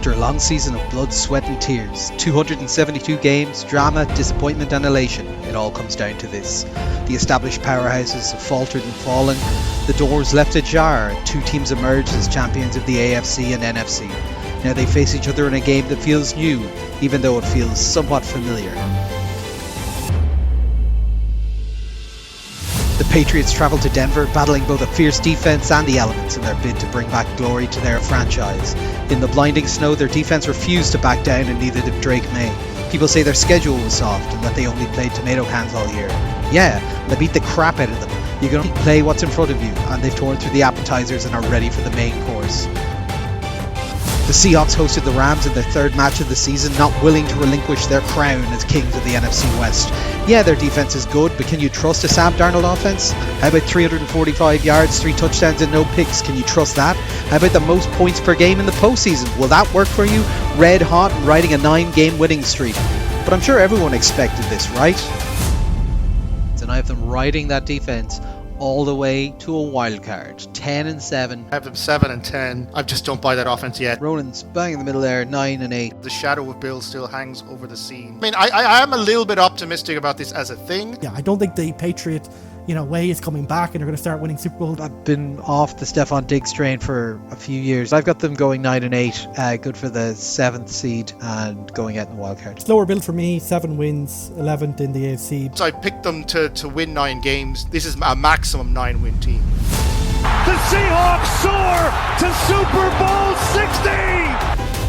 After a long season of blood, sweat and tears, 272 games, drama, disappointment and elation, it all comes down to this. The established powerhouses have faltered and fallen, the doors left ajar, and two teams emerged as champions of the AFC and NFC. Now they face each other in a game that feels new, even though it feels somewhat familiar. The Patriots travel to Denver, battling both a fierce defense and the elements in their bid to bring back glory to their franchise. In the blinding snow, their defense refused to back down, and neither did Drake May. People say their schedule was soft and that they only played tomato cans all year. Yeah, they beat the crap out of them. You can only play what's in front of you, and they've torn through the appetizers and are ready for the main course. The Seahawks hosted the Rams in their third match of the season, not willing to relinquish their crown as kings of the NFC West. Yeah, their defense is good, but can you trust a Sam Darnold offense? How about 345 yards, 3 touchdowns and no picks? Can you trust that? How about the most points per game in the postseason? Will that work for you? Red hot and riding a 9-game winning streak. But I'm sure everyone expected this, right? And I have them riding that defense all the way to a wild card, 10-7. I have them 7-10. I just don't buy that offense yet. Ronan's bang in the middle there, 9-8. The shadow of Bill still hangs over the scene. I mean, I am a little bit optimistic about this as a thing. Yeah, I don't think the Patriot, way is coming back and they're going to start winning Super Bowl. I've been off the Stephon Diggs train for a few years. I've got them going 9-8, good for the 7th seed and going out in the wild card. Slower build for me, 7 wins, 11th in the AFC. So I picked them to win 9 games. This is a maximum 9-win team. The Seahawks soar to Super Bowl 60!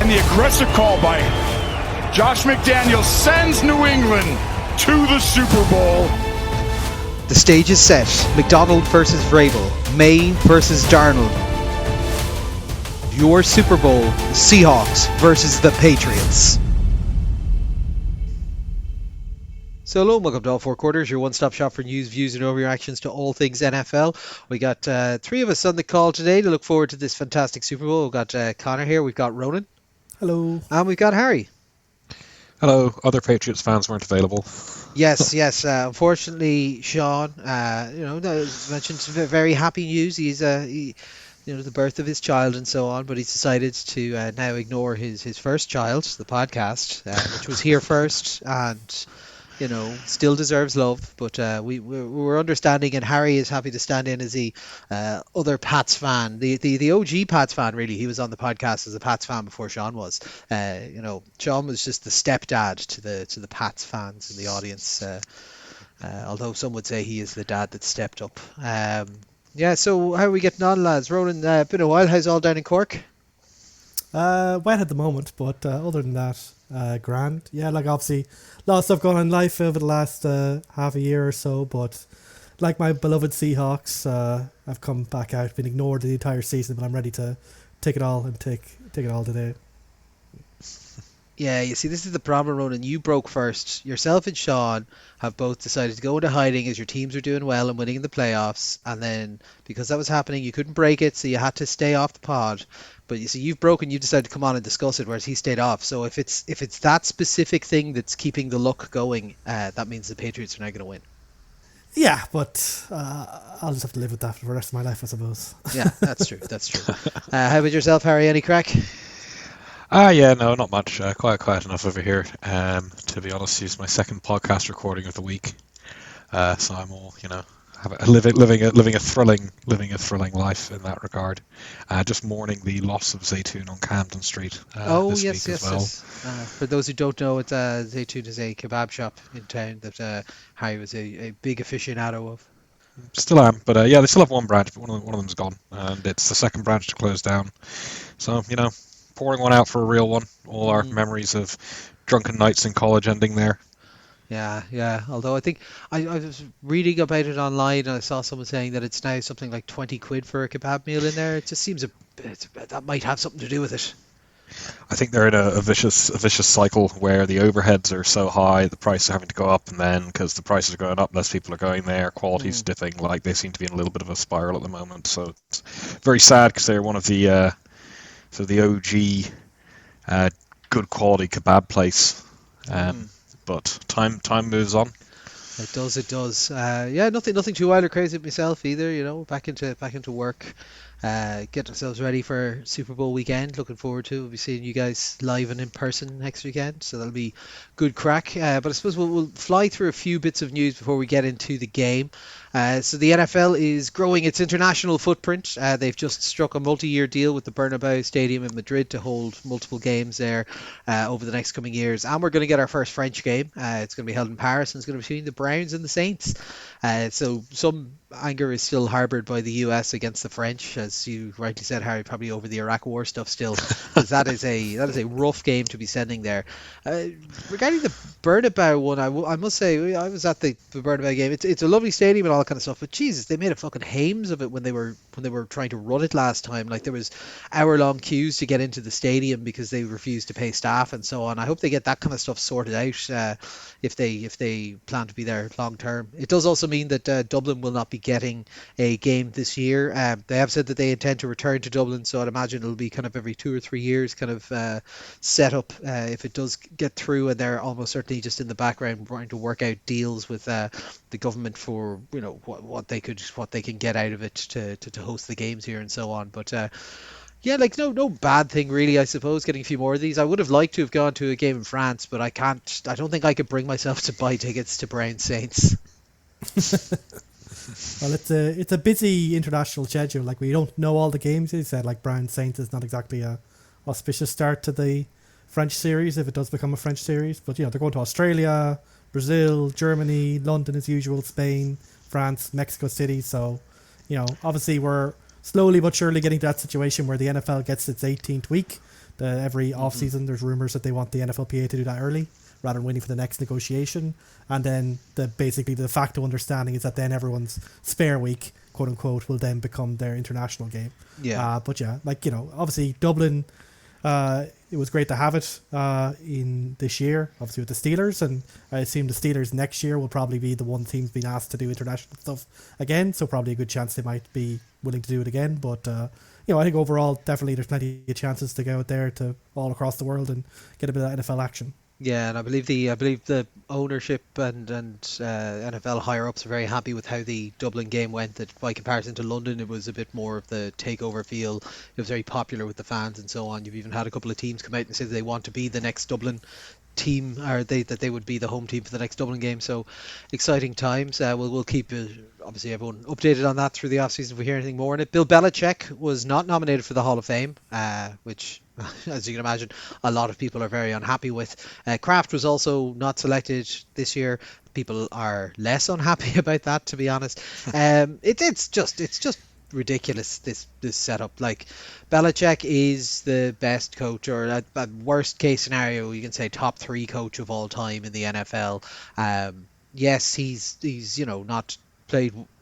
And the aggressive call by Josh McDaniels sends New England to the Super Bowl. The stage is set. McDonald versus Vrabel. May versus Darnold. Your Super Bowl, the Seahawks versus the Patriots. So hello and welcome to All Four Quarters, your one-stop shop for news, views and overreactions to all things NFL. We got 3 of us on the call today to look forward to this fantastic Super Bowl. We've got Conor here, we've got Ronan. Hello. And we've got Harry. Hello. Other Patriots fans weren't available. Yes. Unfortunately, Sean, mentioned some very happy news. He's the birth of his child and so on, but he's decided to now ignore his first child, the podcast, which was here first, and still deserves love. But we're understanding, and Harry is happy to stand in as the other Pats fan, the OG Pats fan. Really, he was on the podcast as a Pats fan before Sean was. Sean was just the stepdad to the Pats fans in the audience. Although some would say he is the dad that stepped up. So how are we getting on, lads? Ronan, been a while. How's all down in Cork? Wet at the moment, but other than that, grand. Yeah, obviously a lot of stuff going on in life over the last half a year or so, but like my beloved Seahawks, I've come back out, been ignored the entire season, but I'm ready to take it all and take it all today. Yeah, you see, this is the problem, Ronan. You broke first. Yourself and Sean have both decided to go into hiding as your teams are doing well and winning in the playoffs. And then, because that was happening, you couldn't break it, so you had to stay off the pod. But you see, you've broken, you decided to come on and discuss it, whereas he stayed off. So if it's that specific thing that's keeping the luck going, that means the Patriots are now going to win. Yeah, but I'll just have to live with that for the rest of my life, I suppose. Yeah, that's true. How about yourself, Harry? Any crack? No, not much. Quiet enough over here. To be honest, it's my second podcast recording of the week. So I'm all, living a thrilling life in that regard. Just mourning the loss of Zaytoon on Camden Street. This week as well. For those who don't know, it's Zaytoon is a kebab shop in town that Harry was a big aficionado of. Still am, but they still have one branch, but one of them's gone, and it's the second branch to close down. So pouring one out for a real one. All our memories of drunken nights in college ending there. Yeah. Although I think I was reading about it online and I saw someone saying that it's now something like 20 quid for a kebab meal in there. It just seems that might have something to do with it. I think they're in a vicious cycle where the overheads are so high, the prices are having to go up, and then because the prices are going up, less people are going there, quality's dipping. They seem to be in a little bit of a spiral at the moment. So it's very sad because they're one of the OG good quality kebab place. But time moves on. It does. Nothing too wild or crazy with myself either. Back into work. getting ourselves ready for Super Bowl weekend. Looking forward to it. We'll be seeing you guys live and in person next weekend, so that'll be good crack. But I suppose we'll fly through a few bits of news before we get into the game. So the NFL is growing its international footprint. They've just struck a multi-year deal with the Bernabeu Stadium in Madrid to hold multiple games there over the next coming years. And we're going to get our first French game. It's going to be held in Paris, and it's going to be between the Browns and the Saints. So some anger is still harbored by the US against the French, as you rightly said, Harry, probably over the Iraq War stuff still, because that is a rough game to be sending there. Regarding the Bernabeu one, I must say I was at the Bernabeu game. It's a lovely stadium and all that kind of stuff, but Jesus, they made a fucking hames of it when they were trying to run it last time. Like, there was hour-long queues to get into the stadium because they refused to pay staff and so on. I hope they get that kind of stuff sorted out if they plan to be there long term. It does also mean that Dublin will not be getting a game this year. They have said that they intend to return to Dublin, so I'd imagine it'll be kind of every 2 or 3 years kind of set up if it does get through, and they're almost certainly just in the background trying to work out deals with the government for what they can get out of it to host the games here and so on. But yeah, like no bad thing really, I suppose, getting a few more of these. I would have liked to have gone to a game in France, but I don't think I could bring myself to buy tickets to Brown Saints. Well, it's a busy international schedule. Like, we don't know all the games. He said, like, Brown Saints is not exactly a auspicious start to the French series if it does become a French series. But they're going to Australia, Brazil, Germany, London as usual, Spain, France, Mexico City. So obviously we're slowly but surely getting to that situation where the NFL gets its 18th week. Every off season, there's rumors that they want the NFLPA to do that early, rather than waiting for the next negotiation. And then basically the de facto understanding is that then everyone's spare week, quote unquote, will then become their international game. Yeah. But yeah, obviously Dublin, it was great to have it in this year, obviously with the Steelers, and I assume the Steelers next year will probably be the one team being asked to do international stuff again, so probably a good chance they might be willing to do it again. But I think overall definitely there's plenty of chances to go out there to all across the world and get a bit of NFL action. Yeah, and I believe the ownership and NFL higher ups are very happy with how the Dublin game went. That by comparison to London, it was a bit more of the takeover feel. It was very popular with the fans and so on. You've even had a couple of teams come out and say that they want to be the next Dublin team, or that they would be the home team for the next Dublin game. So exciting times. We'll keep obviously everyone updated on that through the off season if we hear anything more on it. Bill Belichick was not nominated for the Hall of Fame, which, as you can imagine, a lot of people are very unhappy with. Kraft was also not selected this year. People are less unhappy about that, to be honest. It's just ridiculous, this setup. Like, Belichick is the best coach, or at worst case scenario you can say top 3 coach of all time in the NFL. Yes, he's not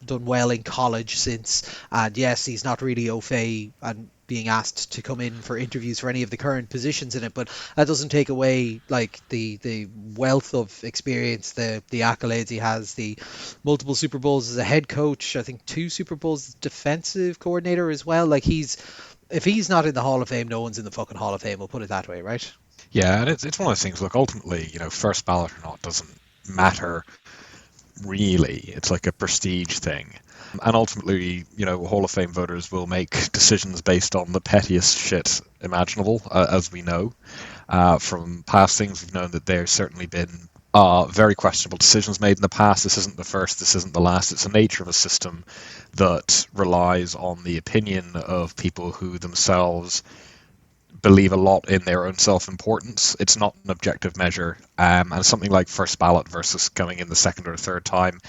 done well in college since, and yes, he's not really au fait and being asked to come in for interviews for any of the current positions in it, but that doesn't take away like the wealth of experience, the accolades he has, the multiple Super Bowls as a head coach, I think 2 Super Bowls as defensive coordinator as well. Like, if he's not in the Hall of Fame, no one's in the fucking Hall of Fame, we'll put it that way, right? Yeah, and it's one of those things, look, ultimately, first ballot or not doesn't matter really. It's like a prestige thing. And ultimately, Hall of Fame voters will make decisions based on the pettiest shit imaginable, as we know. From past things, we've known that there's certainly been very questionable decisions made in the past. This isn't the first, this isn't the last. It's the nature of a system that relies on the opinion of people who themselves believe a lot in their own self-importance. It's not an objective measure, and something like first ballot versus coming in the second or third time,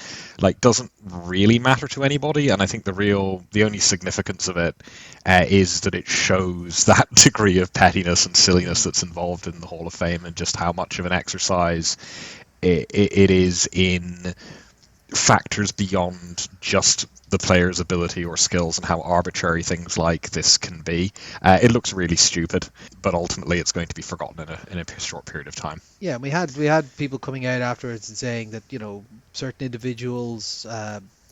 like, doesn't really matter to anybody. And I think the only significance of it is that it shows that degree of pettiness and silliness that's involved in the Hall of Fame, and just how much of an exercise it is in factors beyond just the player's ability or skills, and how arbitrary things like this can be. It looks really stupid, but ultimately it's going to be forgotten in a short period of time. Yeah, we had people coming out afterwards and saying that certain individuals,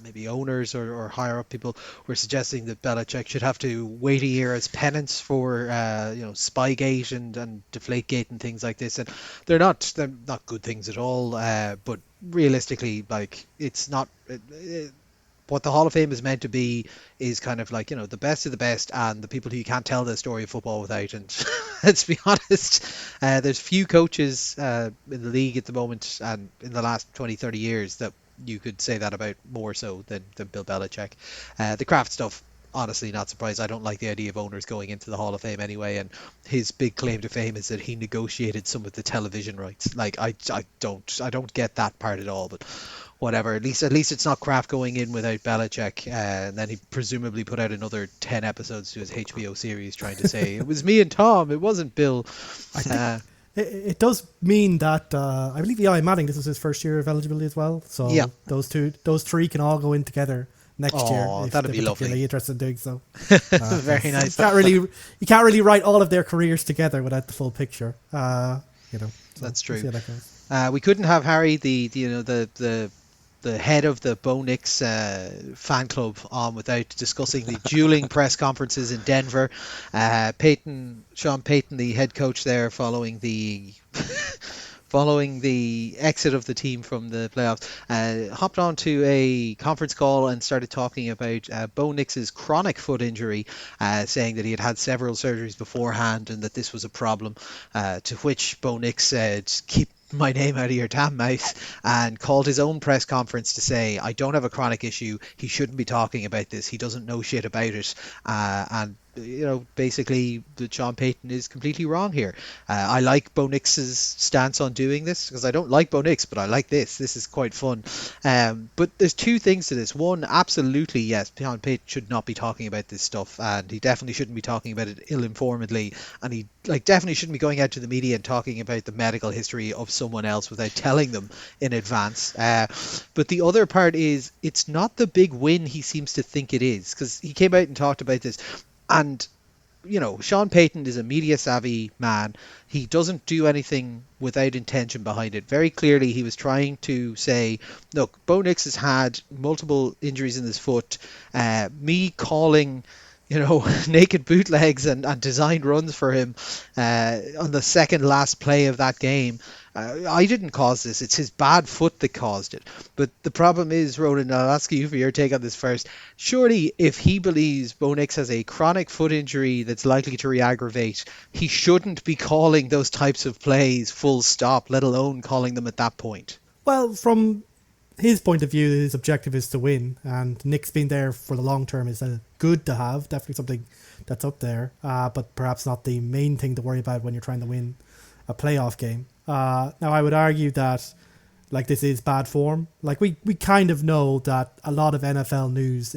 maybe owners or higher up people, were suggesting that Belichick should have to wait a year as penance for Spygate and Deflategate and things like this, and they're not good things at all. But realistically, like, it's not. what the Hall of Fame is meant to be is kind of like, the best of the best and the people who you can't tell the story of football without. And let's be honest, there's few coaches in the league at the moment and in the last 20, 30 years that you could say that about more so than Bill Belichick. The Kraft stuff, honestly, not surprised. I don't like the idea of owners going into the Hall of Fame anyway, and his big claim to fame is that he negotiated some of the television rights. Like, I don't get that part at all, but whatever. At least it's not Kraft going in without Belichick, and then he presumably put out another 10 episodes to his HBO series trying to say it was me and Tom, it wasn't Bill. It does mean that I believe Eli Manning, this is his first year of eligibility as well. So yeah, those three can all go in together next year. If that'd be lovely. Interested in doing so. Very nice. You can't really write all of their careers together without the full picture. So that's true. We'll see how that goes. We couldn't have Harry, the head of the Bo Nix fan club, on without discussing the dueling press conferences in Denver. Sean Payton, the head coach there, following the exit of the team from the playoffs, hopped onto a conference call and started talking about Bo Nix's chronic foot injury, saying that he had several surgeries beforehand and that this was a problem, to which Bo Nix said, "Keep my name out of your damn mouth," and called his own press conference to say, "I don't have a chronic issue. He shouldn't be talking about this. He doesn't know shit about it." And basically, Sean Payton is completely wrong here. I like Bo Nix's stance on doing this, because I don't like Bo Nix, but I like this. This is quite fun. But there's two things to this. One, absolutely, yes, Sean Payton should not be talking about this stuff, and he definitely shouldn't be talking about it ill-informedly, and he definitely shouldn't be going out to the media and talking about the medical history of someone else without telling them in advance. But the other part is, it's not the big win he seems to think it is, because he came out and talked about this. And, Sean Payton is a media savvy man. He doesn't do anything without intention behind it. Very clearly, he was trying to say, look, Bo Nix has had multiple injuries in his foot. Me calling, naked bootlegs and designed runs for him on the second last play of that game. I didn't cause this. It's his bad foot that caused it. But the problem is, Ronan, I'll ask you for your take on this first. Surely, if he believes Bo Nix has a chronic foot injury that's likely to re-aggravate, he shouldn't be calling those types of plays full stop, let alone calling them at that point. Well, from his point of view, his objective is to win, and Nick's being there for the long term is good to have, definitely something that's up there, but perhaps not the main thing to worry about when you're trying to win a playoff game. Now, I would argue that this is bad form. We kind of know that a lot of NFL news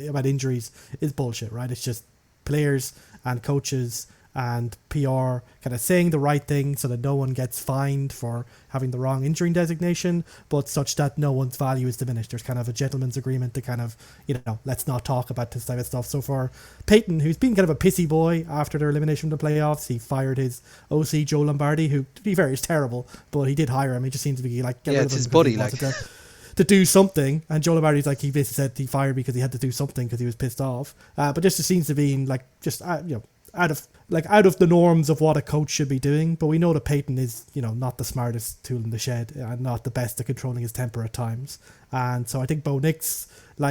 about injuries is bullshit, right? It's just players and coaches and PR kind of saying the right thing so that no one gets fined for having the wrong injury designation, but such that no one's value is diminished. There's kind of a gentleman's agreement to kind of, let's not talk about this type of stuff. So for Peyton, who's been kind of a pissy boy after their elimination from the playoffs, he fired his OC, Joe Lombardi, who, to be fair, is terrible, but he did hire him. He just seems to be get rid of him. It's his buddy, to do something, and Joe Lombardi's he basically said he fired because he had to do something because he was pissed off. But this just seems to be out of the norms of what a coach should be doing. But we know that Peyton is, not the smartest tool in the shed and not the best at controlling his temper at times. And so I think Bo Nix,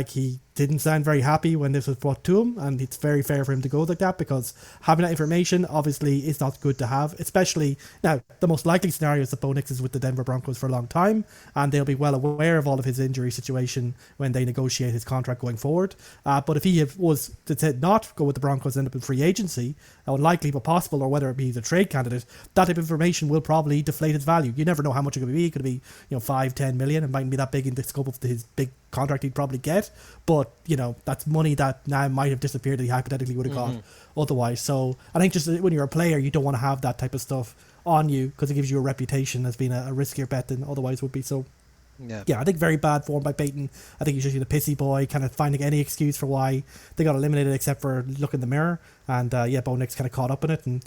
he didn't sound very happy when this was brought to him, and it's very fair for him to go like that, because having that information obviously is not good to have, especially now. The most likely scenario is that Bo Nix is with the Denver Broncos for a long time, and they'll be well aware of all of his injury situation when they negotiate his contract going forward. But if he was to not go with the Broncos and end up in free agency, unlikely but possible, or whether it be the trade candidate, that type of information will probably deflate its value. You never know how much it could be. It could be 5-10 million. It mightn't be that big in the scope of his big contract he'd probably get, but that's money that now might have disappeared that he hypothetically would have got otherwise. So I think just when you're a player, you don't want to have that type of stuff on you, because it gives you a reputation as being a riskier bet than otherwise would be. So yeah, I think very bad form by Peyton. I think he's just a pissy boy, kind of finding any excuse for why they got eliminated except for look in the mirror. And Bo Nix kind of caught up in it, and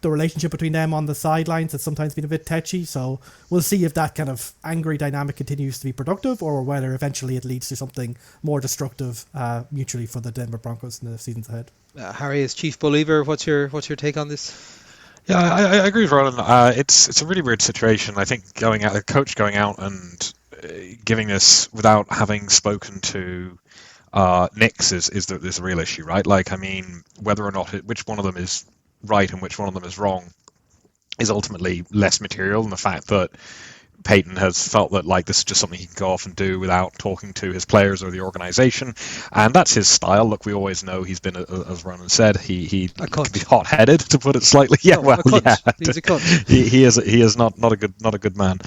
the relationship between them on the sidelines has sometimes been a bit touchy, so we'll see if that kind of angry dynamic continues to be productive, or whether eventually it leads to something more destructive mutually for the Denver Broncos in the seasons ahead. Harry, as chief believer, what's your take on this? Yeah, I agree with Ronan. It's a really weird situation. I think a coach going out and giving this without having spoken to Knicks is the real issue, right? Like, I mean, whether or not which one of them is right and which one of them is wrong is ultimately less material than the fact that Peyton has felt that like this is just something he can go off and do without talking to his players or the organization, and that's his style. Look, we always know he's been, as Ronan said, he can be hot-headed, to put it slightly. Yeah, he's a cunt. he is not a good man.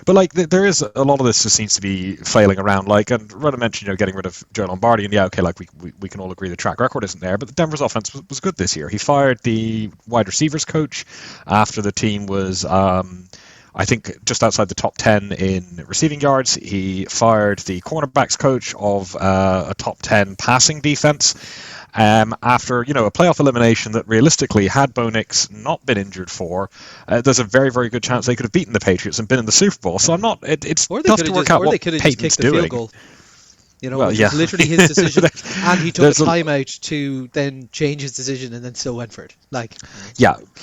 But like there is a lot of this just seems to be flailing around. Like, and Ronan mentioned, getting rid of Joe Lombardi, and okay, like we can all agree the track record isn't there, but the Denver's offense was good this year. He fired the wide receivers coach after the team was I think just outside the top 10 in receiving yards. He fired the cornerbacks coach of a top 10 passing defense after a playoff elimination that realistically, had Bo Nix not been injured for, there's a very, very good chance they could have beaten the Patriots and been in the Super Bowl. So it's tough to work out what Peyton's doing. Which was literally his decision, and he took a timeout to then change his decision, and then still went for it.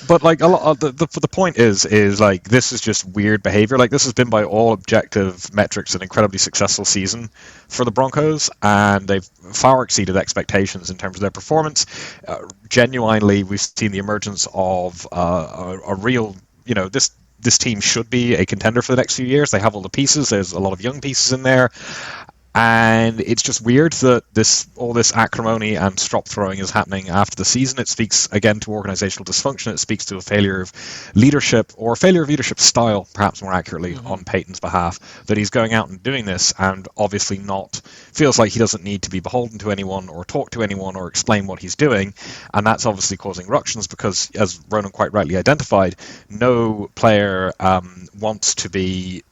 But like a lot, the point is like this is just weird behavior. Like, this has been by all objective metrics an incredibly successful season for the Broncos, and they've far exceeded expectations in terms of their performance. Genuinely, we've seen the emergence of a real, this team should be a contender for the next few years. They have all the pieces. There's a lot of young pieces in there. And it's just weird that all this acrimony and strop throwing is happening after the season. It speaks again to organizational dysfunction. It speaks to a failure of leadership, or failure of leadership style, perhaps more accurately, on Peyton's behalf, that he's going out and doing this, and obviously feels like he doesn't need to be beholden to anyone or talk to anyone or explain what he's doing. And that's obviously causing ructions because, as Ronan quite rightly identified, no player wants to be,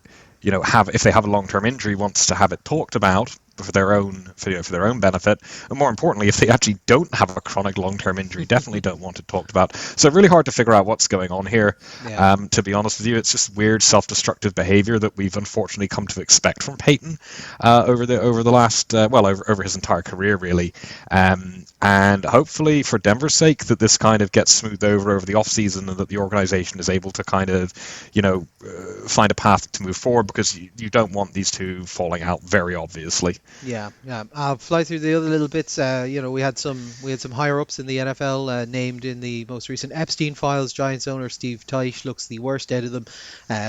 if they have a long-term injury, wants to have it talked about for their own benefit, and more importantly, if they actually don't have a chronic long-term injury, definitely don't want it talked about. So really hard to figure out what's going on here. To be honest with you, it's just weird self-destructive behavior that we've unfortunately come to expect from Peyton over the last over his entire career, really. And hopefully, for Denver's sake, that this kind of gets smoothed over the off-season, and that the organization is able to kind of find a path to move forward, because you don't want these two falling out very obviously. Yeah. I'll fly through the other little bits. We had some higher ups in the NFL named in the most recent Epstein files. Giants owner Steve Teich looks the worst out of them,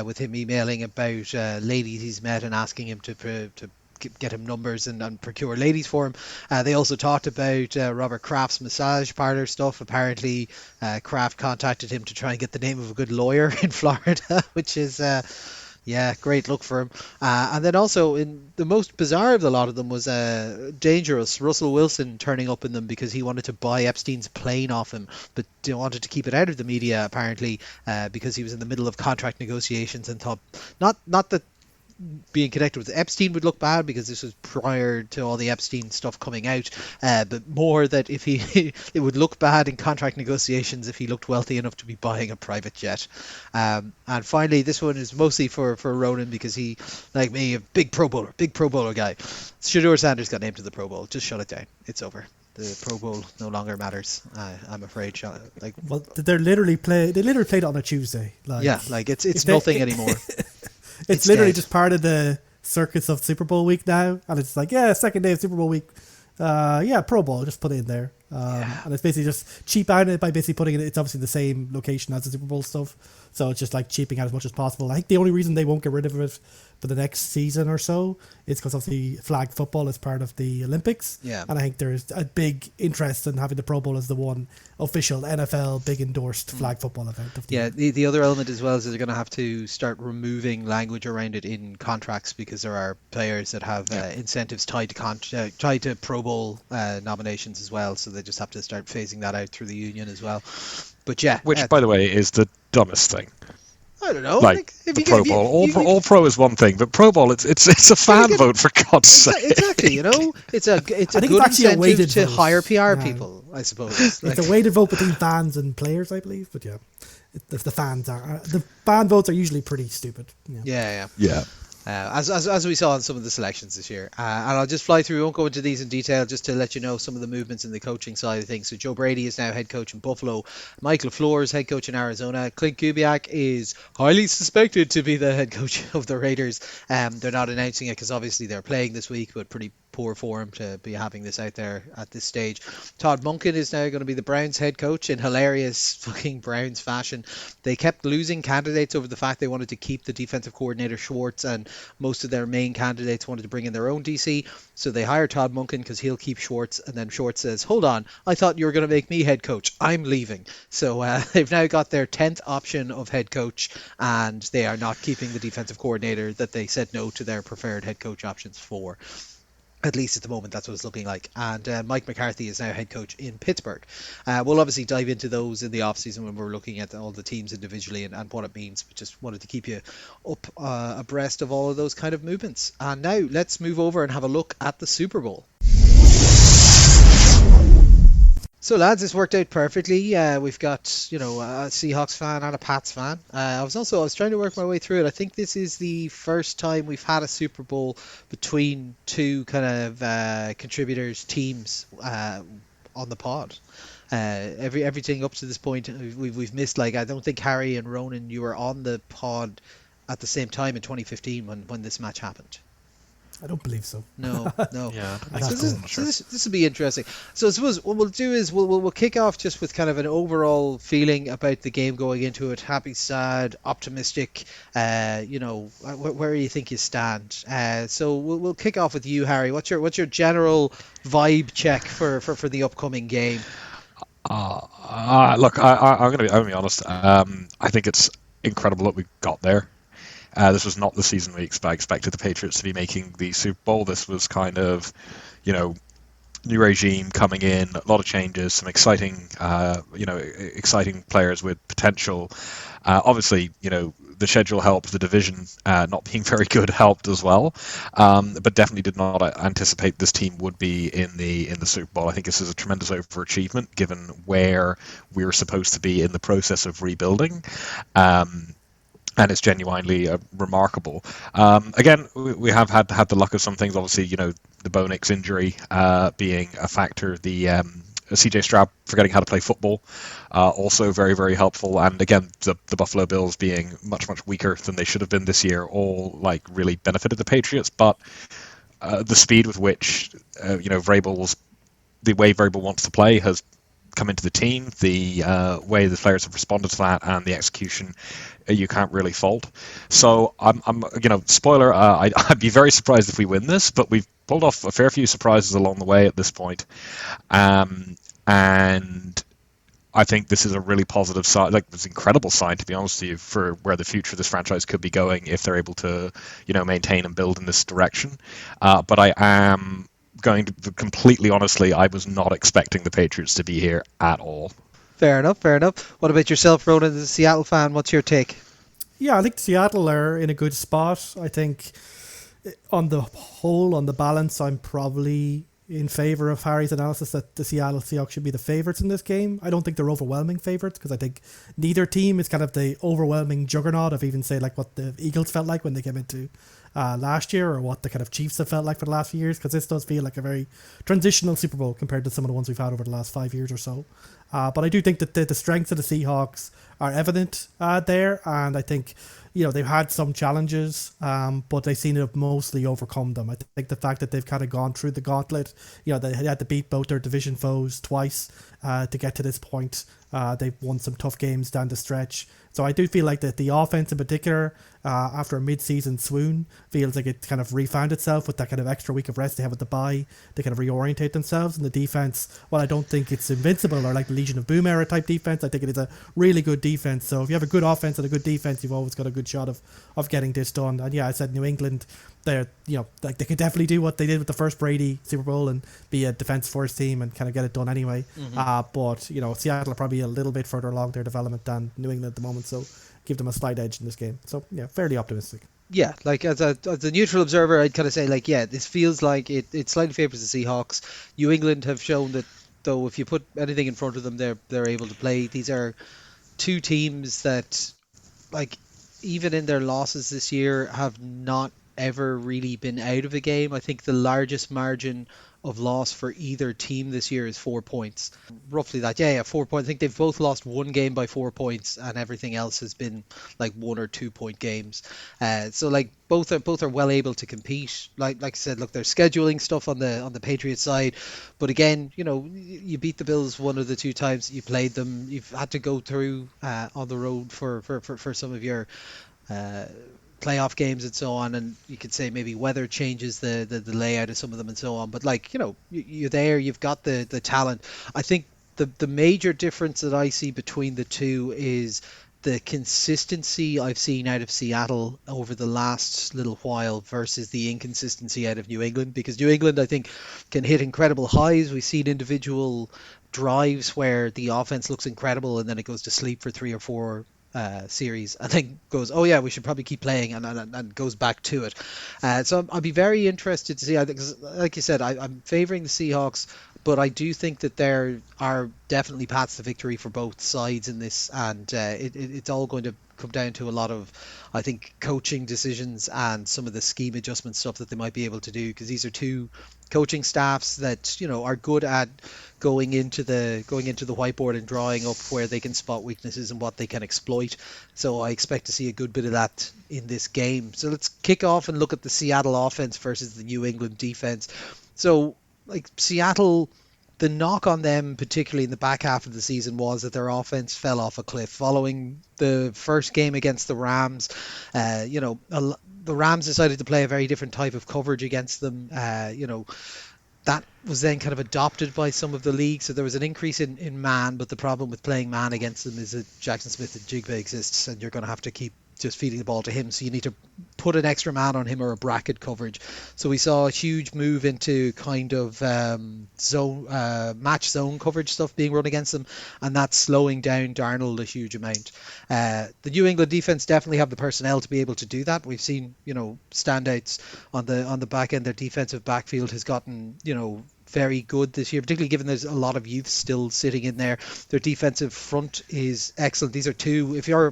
with him emailing about ladies he's met and asking him to get him numbers and procure ladies for him. They also talked about Robert Kraft's massage parlor stuff. Apparently, Kraft contacted him to try and get the name of a good lawyer in Florida, which is great look for him. And then also, in the most bizarre of the lot of them was dangerous Russell Wilson turning up in them because he wanted to buy Epstein's plane off him, but wanted to keep it out of the media, apparently, because he was in the middle of contract negotiations and thought not that being connected with Epstein would look bad, because this was prior to all the Epstein stuff coming out, but more that if it would look bad in contract negotiations if he looked wealthy enough to be buying a private jet. And finally, this one is mostly for Ronan, because he, like me, a big Pro Bowler guy. Shedeur Sanders got named to the Pro Bowl. Just shut it down. It's over. The Pro Bowl no longer matters. I'm afraid. They literally played it on a Tuesday. It's nothing anymore. It's literally just part of the circus of Super Bowl week now, and it's like, second day of Super Bowl week, Pro Bowl, just put it in there. And it's basically just cheap out it by basically putting it. It's obviously the same location as the Super Bowl stuff, so it's just like cheaping out as much as possible. I think the only reason they won't get rid of it for the next season or so is because obviously flag football is part of the Olympics. And I think there's a big interest in having the Pro Bowl as the one official NFL big endorsed flag football event. The other element as well is they're going to have to start removing language around it in contracts, because there are players that have incentives tied to Pro Bowl nominations as well, so they just have to start phasing that out through the union as well. But which by the way is the dumbest thing. I don't know. The Pro Bowl. All Pro is one thing, but Pro Bowl, it's a fan vote, for God's sake. Exactly. It's a good incentive to hire PR people, I suppose. It's a weighted vote between fans and players, I believe. But if the fans are, the fan votes are usually pretty stupid. Yeah. as we saw in some of the selections this year. And I'll just fly through, we won't go into these in detail, just to let you know some of the movements in the coaching side of things. So Joe Brady is now head coach in Buffalo. Mike LaFleur is head coach in Arizona. Clint Kubiak is highly suspected to be the head coach of the Raiders. They're not announcing it because obviously they're playing this week, but pretty poor form to be having this out there at this stage. Todd Monken is now going to be the Browns head coach in hilarious fucking Browns fashion. They kept losing candidates over the fact they wanted to keep the defensive coordinator Schwartz, and most of their main candidates wanted to bring in their own DC. So they hired Todd Monken because he'll keep Schwartz, and then Schwartz says, hold on, I thought you were going to make me head coach. I'm leaving. So they've now got their 10th option of head coach, and they are not keeping the defensive coordinator that they said no to their preferred head coach options for. At least at the moment, that's what it's looking like. And Mike McCarthy is now head coach in Pittsburgh. We'll obviously dive into those in the offseason when we're looking at all the teams individually and what it means. But just wanted to keep you up abreast of all of those kind of movements. And now let's move over and have a look at the Super Bowl. So lads, this worked out perfectly. We've got, a Seahawks fan and a Pats fan. I was trying to work my way through it. I think this is the first time we've had a Super Bowl between two kind of contributors, teams on the pod. Everything up to this point, we've missed. Like, I don't think Harry and Ronan, you were on the pod at the same time in 2015 when this match happened. I don't believe so. No. Yeah, This will be interesting. So I suppose what we'll do is we'll kick off just with kind of an overall feeling about the game going into it. Happy, sad, optimistic. Where do you think you stand? So we'll kick off with you, Harry. What's your general vibe check for the upcoming game? Look, I'm gonna be honest. I think it's incredible that we got there. This was not the season we expected the Patriots to be making the Super Bowl. This was kind of, new regime coming in, a lot of changes, some exciting players with potential. Obviously, the schedule helped, the division not being very good helped as well, but definitely did not anticipate this team would be in the Super Bowl. I think this is a tremendous overachievement given where we were supposed to be in the process of rebuilding. And it's genuinely remarkable. Again, we have had the luck of some things. Obviously, the Bo Nix injury being a factor. The CJ Stroud forgetting how to play football, also very, very helpful. And again, the Buffalo Bills being much, much weaker than they should have been this year, all really benefited the Patriots. But the speed with which the way Vrabel wants to play has come into the team, the way the players have responded to that, and the execution, you can't really fault. So I'm spoiler, I'd be very surprised if we win this, but we've pulled off a fair few surprises along the way at this point. And I think this is a really positive sign, this incredible sign, to be honest with you, for where the future of this franchise could be going if they're able to, maintain and build in this direction. But I am going to completely honestly, I was not expecting the Patriots to be here at all. Fair enough. What about yourself, Ronan, as a Seattle fan? What's your take? Yeah, I think Seattle are in a good spot. I think on the whole, on the balance, I'm probably in favour of Harry's analysis that the Seattle Seahawks should be the favourites in this game. I don't think they're overwhelming favourites because I think neither team is kind of the overwhelming juggernaut of even say what the Eagles felt like when they came into last year, or what the kind of Chiefs have felt like for the last few years, because this does feel like a very transitional Super Bowl compared to some of the ones we've had over the last 5 years or so. But I do think that the strengths of the Seahawks are evident there, and I think they've had some challenges, but they seem to have mostly overcome them. I think the fact that they've kind of gone through the gauntlet, they had to beat both their division foes twice to get to this point. They've won some tough games down the stretch. So I do feel like that the offense in particular, after a mid-season swoon, feels like it kind of refound itself with that kind of extra week of rest they have at the bye. They kind of reorientate themselves. And the defense, while I don't think it's invincible or like the Legion of Boom era type defense, I think it is a really good defense. So if you have a good offense and a good defense, you've always got a good shot of getting this done. And yeah, I said New England, they're they could definitely do what they did with the first Brady Super Bowl and be a defense first team and kind of get it done anyway. But Seattle are probably a little bit further along their development than New England at the moment, so give them a slight edge in this game. So yeah, fairly optimistic. Yeah, as a neutral observer, I'd kind of say this feels like it slightly favours the Seahawks. New England have shown that though if you put anything in front of them, they're able to play. These are two teams that even in their losses this year have not ever really been out of a game. I think the largest margin of loss for either team this year is 4 points. Roughly that. Yeah, 4 points. I think they've both lost one game by 4 points, and everything else has been like 1 or 2 point games. So like both are well able to compete. Like I said, look, there's scheduling stuff on the Patriots side, but again, you beat the Bills one of the two times you played them. You've had to go through on the road for some of your uh, playoff games and so on, and you could say maybe weather changes the layout of some of them and so on, but like you're there, you've got the talent. I think the major difference that I see between the two is the consistency I've seen out of Seattle over the last little while versus the inconsistency out of New England, because New England, I think, can hit incredible highs. We've seen individual drives where the offense looks incredible and then it goes to sleep for 3 or 4 series and then goes, oh yeah, we should probably keep playing, and goes back to it. So I'll be very interested to see. I think, like you said, I'm favouring the Seahawks, but I do think that there are definitely paths to victory for both sides in this, and it's all going to come down to a lot of, I think, coaching decisions and some of the scheme adjustment stuff that they might be able to do, because these are two coaching staffs that are good at going into the whiteboard and drawing up where they can spot weaknesses and what they can exploit. So I expect to see a good bit of that in this game. So let's kick off and look at the Seattle offense versus the New England defense. So like Seattle, the knock on them, particularly in the back half of the season, was that their offense fell off a cliff following the first game against the Rams. The Rams decided to play a very different type of coverage against them. That was then kind of adopted by some of the league. So there was an increase in man, but the problem with playing man against them is that Jackson Smith and Jigba exists, and you're going to have to keep just feeding the ball to him. So you need to put an extra man on him or a bracket coverage. So we saw a huge move into kind of match zone coverage stuff being run against them, and that's slowing down Darnold a huge amount. The New England defense definitely have the personnel to be able to do that. We've seen, standouts on the back end. Their defensive backfield has gotten, very good this year, particularly given there's a lot of youth still sitting in there. Their defensive front is excellent. These are two, if you're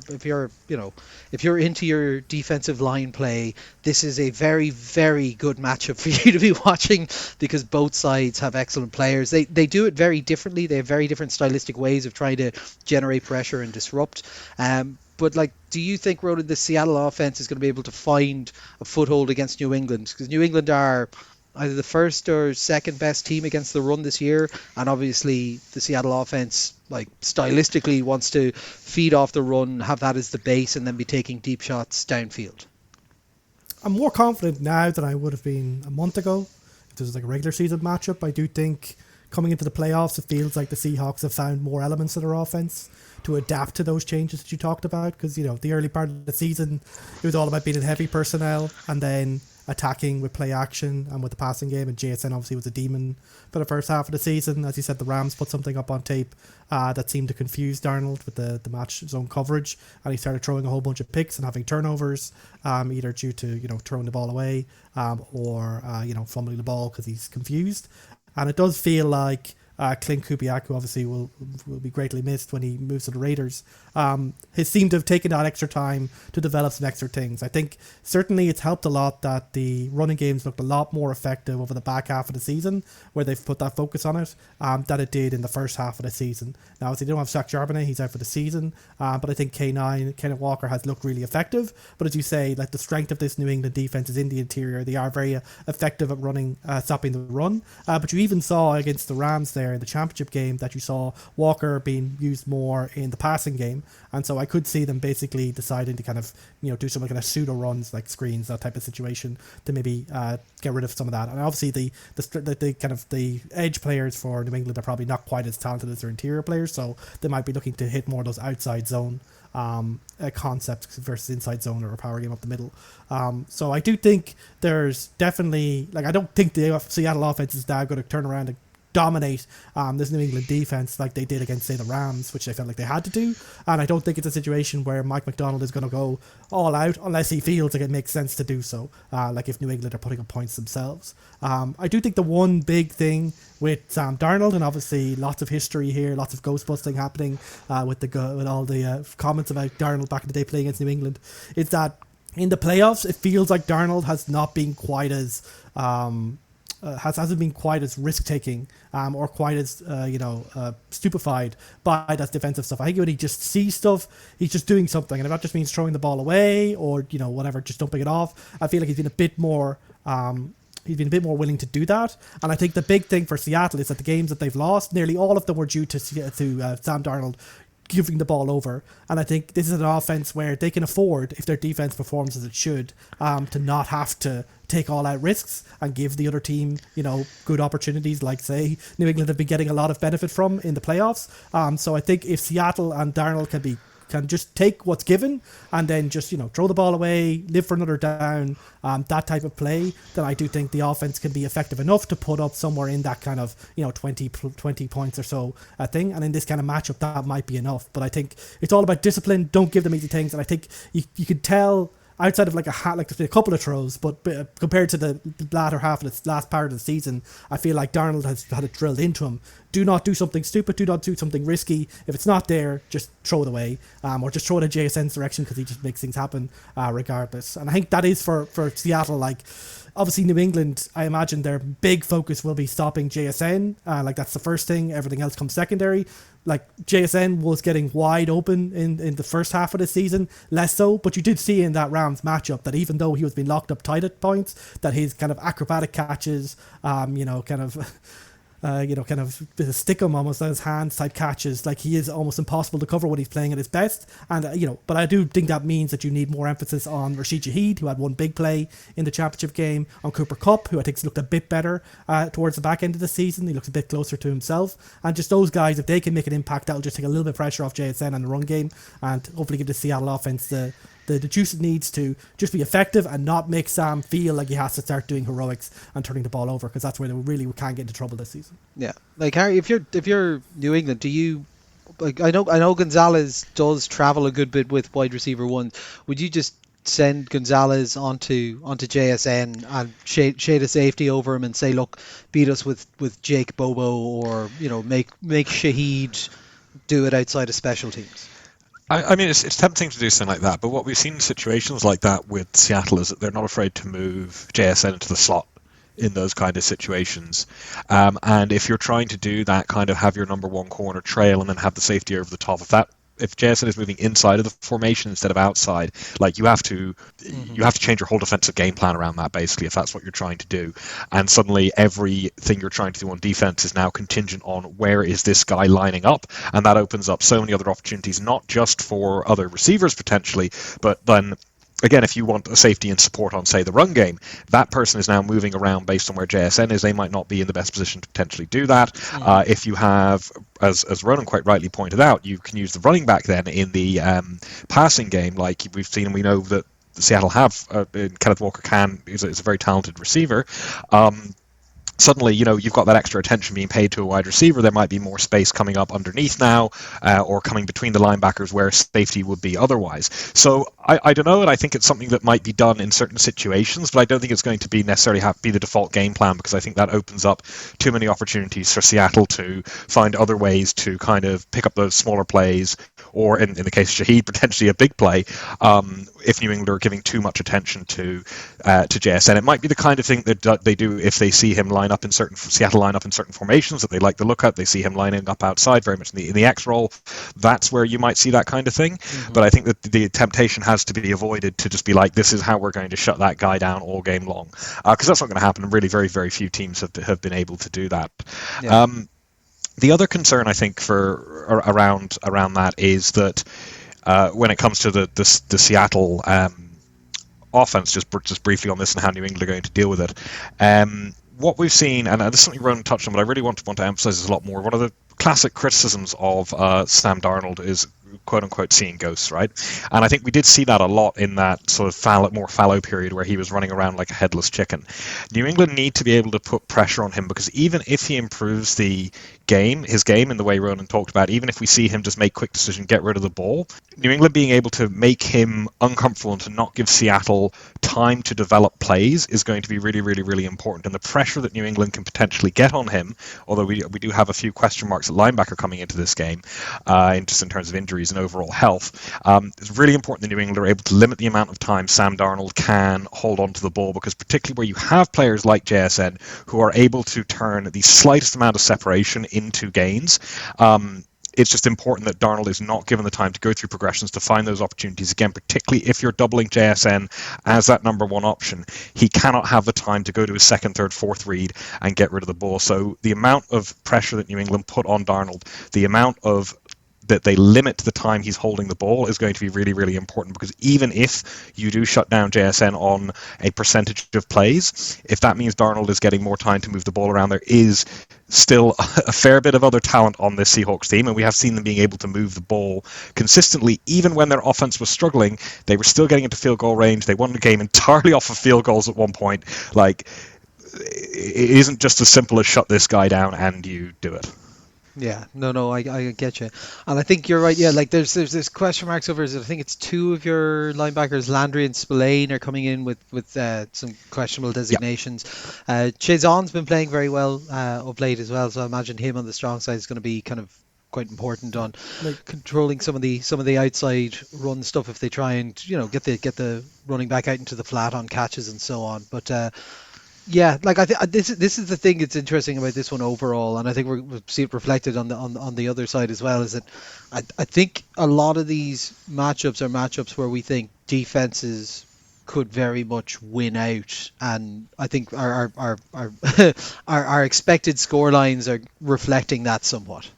into your defensive line play, this is a very, very good matchup for you to be watching, because both sides have excellent players. They do it very differently. They have very different stylistic ways of trying to generate pressure and disrupt. But do you think, Ronan, the Seattle offense is going to be able to find a foothold against New England? Because New England are either the first or second best team against the run this year, and obviously the Seattle offense, stylistically, wants to feed off the run, have that as the base, and then be taking deep shots downfield. I'm more confident now than I would have been a month ago. If this was a regular season matchup, I do think coming into the playoffs, it feels like the Seahawks have found more elements of their offense to adapt to those changes that you talked about, because the early part of the season, it was all about being in heavy personnel and then attacking with play action and with the passing game, and JSN obviously was a demon for the first half of the season. As you said, the Rams put something up on tape that seemed to confuse Darnold with the match zone coverage, and he started throwing a whole bunch of picks and having turnovers, either due to throwing the ball away or fumbling the ball because he's confused. And it does feel like Clint Kubiak, who obviously will be greatly missed when he moves to the Raiders, has seemed to have taken that extra time to develop some extra things. I think certainly it's helped a lot that the running games looked a lot more effective over the back half of the season, where they've put that focus on it, than it did in the first half of the season. Now, obviously, they don't have Shaq Charbonnet, he's out for the season, but I think K9, Kenneth Walker, has looked really effective. But as you say, the strength of this New England defense is in the interior. They are very effective at running, stopping the run. But you even saw against the Rams there in the championship game that you saw Walker being used more in the passing game, and so I could see them basically deciding to kind of do some kind of pseudo runs, like screens, that type of situation, to maybe get rid of some of that. And obviously the edge players for New England are probably not quite as talented as their interior players, so they might be looking to hit more of those outside zone concepts versus inside zone or a power game up the middle. So I do think there's definitely, I don't think the Seattle offense is now going to turn around and dominate this New England defense like they did against, say, the Rams, which they felt like they had to do. And I don't think it's a situation where Mike McDonald is going to go all out unless he feels like it makes sense to do so, like if New England are putting up points themselves. I do think the one big thing with Sam Darnold, and obviously lots of history here, lots of ghost busting happening with all the comments about Darnold back in the day playing against New England, is that in the playoffs, it feels like Darnold has not been quite as hasn't been quite as risk taking or quite as stupefied by that defensive stuff. I think when he just sees stuff, he's just doing something, and if that just means throwing the ball away or whatever, just dumping it off, I feel like he's been a bit more. He's been a bit more willing to do that, and I think the big thing for Seattle is that the games that they've lost, nearly all of them were due to Sam Darnold giving the ball over. And I think this is an offense where they can afford, if their defense performs as it should, to not have to take all out risks and give the other team, good opportunities, like say New England have been getting a lot of benefit from in the playoffs. So I think if Seattle and Darnold can just take what's given and then just throw the ball away, live for another down, that type of play, then I do think the offense can be effective enough to put up somewhere in that kind of 20 points or so thing. And in this kind of matchup, that might be enough. But I think it's all about discipline. Don't give them easy things. And I think you could tell, outside of there's been a couple of throws, but compared to the latter half of the last part of the season, I feel like Darnold has had it drilled into him. Do not do something stupid. Do not do something risky. If it's not there, just throw it away, or just throw it in JSN's direction, because he just makes things happen regardless. And I think that is for Seattle. Like, obviously New England, I imagine their big focus will be stopping JSN. Like, that's the first thing. Everything else comes secondary. Like, JSN was getting wide open in the first half of the season, less so, but you did see in that Rams matchup that even though he was being locked up tight at points, that his kind of acrobatic catches, kind of bit of stick him almost on his hands type catches, like, he is almost impossible to cover when he's playing at his best. And but I do think that means that you need more emphasis on Rashid Shaheed, who had one big play in the championship game, on Cooper Kupp, who I think looked a bit better towards the back end of the season. He looks a bit closer to himself, and just those guys, if they can make an impact, that'll just take a little bit of pressure off JSN and the run game, and hopefully give the Seattle offense the juice it needs to just be effective and not make Sam feel like he has to start doing heroics and turning the ball over, because that's where they really can get into trouble this season. Yeah, like, Harry, if you're New England, do you, like, I know Gonzalez does travel a good bit with wide receiver one. Would you just send Gonzalez onto JSN and shade a safety over him and say, look, beat us with Jake Bobo, or make Shaheed do it outside of special teams? I mean, it's tempting to do something like that, but what we've seen in situations like that with Seattle is that they're not afraid to move JSN into the slot in those kind of situations. And if you're trying to do that, kind of have your number one corner trail and then have the safety over the top of that, if JSN is moving inside of the formation instead of outside, like, you have to change your whole defensive game plan around that, basically, if that's what you're trying to do. And suddenly everything you're trying to do on defense is now contingent on where is this guy lining up, and that opens up so many other opportunities, not just for other receivers potentially, but then again, if you want a safety and support on, say, the run game, that person is now moving around based on where JSN is. They might not be in the best position to potentially do that. If you have, as Ronan quite rightly pointed out, you can use the running back then in the passing game, like we've seen, and we know that Seattle have. Kenneth Walker is a very talented receiver. Suddenly, you've got that extra attention being paid to a wide receiver. There might be more space coming up underneath now, or coming between the linebackers where safety would be otherwise. So I don't know, and I think it's something that might be done in certain situations, but I don't think it's going to be necessarily be the default game plan, because I think that opens up too many opportunities for Seattle to find other ways to kind of pick up those smaller plays, or in the case of Shaheed, potentially a big play, if New England are giving too much attention to JSN. It might be the kind of thing that they do if they see him Seattle line up in certain formations that they like the look at. They see him lining up outside, very much in the X role. That's where you might see that kind of thing. But I think that the temptation has to be avoided to just be like, this is how we're going to shut that guy down all game long, because that's not going to happen. And really, very, very few teams have been able to do that. Yeah. The other concern, I think, for around that is that when it comes to the Seattle offense, just briefly on this and how New England are going to deal with it. What we've seen, and this is something Ronan touched on, but I really want to emphasize this a lot more. One of the classic criticisms of Sam Darnold is, quote unquote, seeing ghosts, right? And I think we did see that a lot in that sort of more fallow period where he was running around like a headless chicken. New England need to be able to put pressure on him, because even if he improves his game in the way Ronan talked about, even if we see him just make quick decision, get rid of the ball, New England being able to make him uncomfortable and to not give Seattle time to develop plays is going to be really, really, really important. And the pressure that New England can potentially get on him, although we do have a few question marks at linebacker coming into this game, just in terms of injuries in overall health. It's really important that New England are able to limit the amount of time Sam Darnold can hold on to the ball, because particularly where you have players like JSN who are able to turn the slightest amount of separation into gains, it's just important that Darnold is not given the time to go through progressions to find those opportunities. Again, particularly if you're doubling JSN as that number one option, he cannot have the time to go to his second, third, fourth read and get rid of the ball. So the amount of pressure that New England put on Darnold, the amount of that they limit the time he's holding the ball is going to be really, really important, because even if you do shut down JSN on a percentage of plays, if that means Darnold is getting more time to move the ball around, there is still a fair bit of other talent on this Seahawks team, and we have seen them being able to move the ball consistently. Even when their offense was struggling, they were still getting into field goal range. They won the game entirely off of field goals at one point. Like, it isn't just as simple as shut this guy down and you do it. Yeah, no, I get you, and I think you're right. Yeah, like there's question marks over. I think it's two of your linebackers, Landry and Spillane, are coming in with some questionable designations. Chazon's been playing very well of late as well, so I imagine him on the strong side is going to be kind of quite important on controlling some of the outside run stuff if they try and get the running back out into the flat on catches and so on. But yeah, like this is the thing that's interesting about this one overall, and I think we'll see it reflected on the other side as well. Is that I think a lot of these matchups are matchups where we think defenses could very much win out, and I think our our expected score lines are reflecting that somewhat.